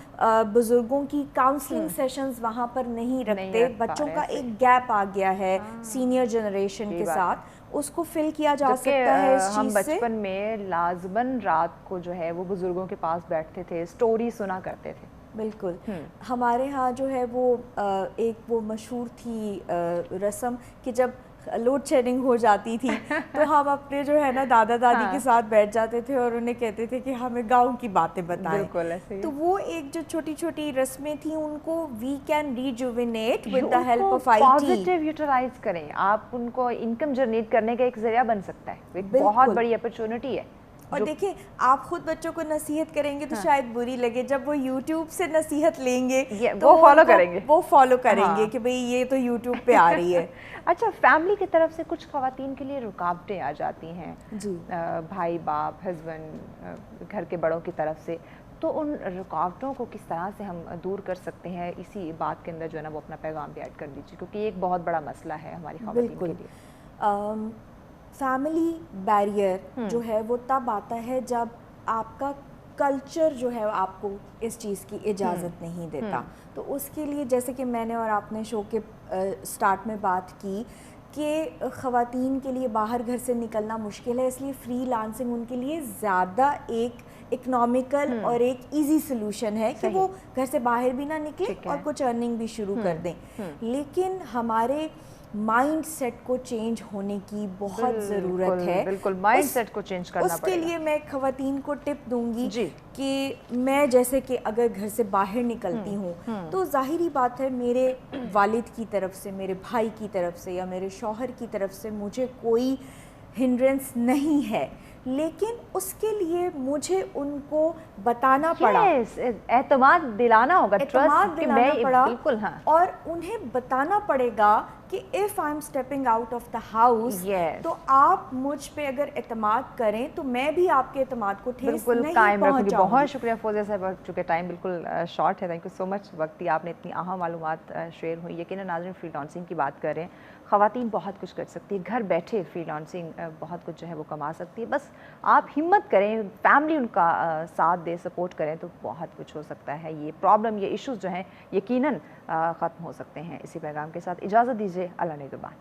بزرگوں کی کاؤنسلنگ سیشنز وہاں پر نہیں رکھتے, بچوں کا ایک گیپ آ گیا ہے سینئر جنریشن کے ساتھ, اس کو فل کیا جا سکتا ہے اس ہم چیز سے. بچپن میں لازماً رات کو جو ہے وہ بزرگوں کے پاس بیٹھتے تھے, سٹوری سنا کرتے تھے. بالکل. ہمارے ہاں جو ہے وہ ایک وہ مشہور تھی رسم کہ جب لوڈ شیڈنگ ہو جاتی تھی تو ہم اپنے جو ہے نا دادا دادی کے ساتھ بیٹھ جاتے تھے اور انہیں کہتے تھے کہ ہمیں گاؤں کی باتیں بتائیں. بالکل ایسے. تو وہ ایک جو چھوٹی چھوٹی رسمیں تھیں ان کو we can rejuvenate with the help of I T. Positive utilize کریں آپ, ان کو انکم جنریٹ کرنے کا ایک ذریعہ بن سکتا ہے, ایک بہت بڑی اپرچونٹی ہے. اور دیکھیں آپ خود بچوں کو نصیحت کریں گے تو شاید بری لگے, جب وہ یوٹیوب سے نصیحت لیں گے تو وہ فالو کریں گے, وہ فالو کریں گے کہ بھئی یہ تو یوٹیوب پہ آ رہی ہے. اچھا, فیملی کی طرف سے کچھ خواتین کے لیے رکاوٹیں آ جاتی ہیں, جی, بھائی باپ ہسبینڈ گھر کے بڑوں کی طرف سے, تو ان رکاوٹوں کو کس طرح سے ہم دور کر سکتے ہیں؟ اسی بات کے اندر جو ہے نا وہ اپنا پیغام بھی ایڈ کر دیجیے, کیونکہ یہ ایک بہت بڑا مسئلہ ہے ہماری خواتین کے لیے. فیملی بیریئر جو ہے وہ تب آتا ہے جب آپ کا کلچر جو ہے آپ کو اس چیز کی اجازت نہیں دیتا. تو اس کے لیے جیسے کہ میں نے اور آپ نے شو کے سٹارٹ میں بات کی کہ خواتین کے لیے باہر گھر سے نکلنا مشکل ہے, اس لیے فری لانسنگ ان کے لیے زیادہ ایک اکنامیکل اور ایک ایزی سلوشن ہے کہ وہ گھر سے باہر بھی نہ نکلیں اور کچھ ارننگ بھی شروع کر دیں. لیکن ہمارے مائنڈ سیٹ کو چینج ہونے کی بہت ضرورت ہے. بالکل, مائنڈ سیٹ کو چینج کرنا پڑے گا. اس کے لیے میں خواتین کو ٹپ دوں گی کہ میں جیسے کہ اگر گھر سے باہر نکلتی ہوں تو ظاہری بات ہے میرے والد کی طرف سے, میرے بھائی کی طرف سے یا میرے شوہر کی طرف سے مجھے کوئی ہنڈرنس نہیں ہے, لیکن اس کے لیے مجھے ان کو بتانا پڑا, اعتماد دلانا ہوگا, اعتماد دلانا پڑا, اور انہیں بتانا پڑے گا کہ if I'm stepping out of the house تو آپ مجھ پہ اگر اعتماد کریں تو میں بھی آپ کے اعتماد کو ٹھیس نہیں پہنچاؤں گی. بہت شکریہ فوزیہ صاحب, چونکہ ٹائم بالکل شارٹ ہے. تھینک یو سو مچ, وقتی آپ نے اتنی اہم معلومات شیئر ہوئی. یقیناً ناظرین فری لانسنگ کی بات کر رہے ہیں, خواتین بہت کچھ کر سکتی ہے, گھر بیٹھے فری لانسنگ بہت کچھ جو ہے وہ کما سکتی ہے. بس آپ ہمت کریں, فیملی ان کا ساتھ دے, سپورٹ کریں تو بہت کچھ ہو سکتا ہے. یہ پرابلم, یہ ایشوز جو ہیں یقیناً ختم ہو سکتے ہیں. اسی پیغام کے ساتھ اجازت دیجیے, اللہ نگہبان.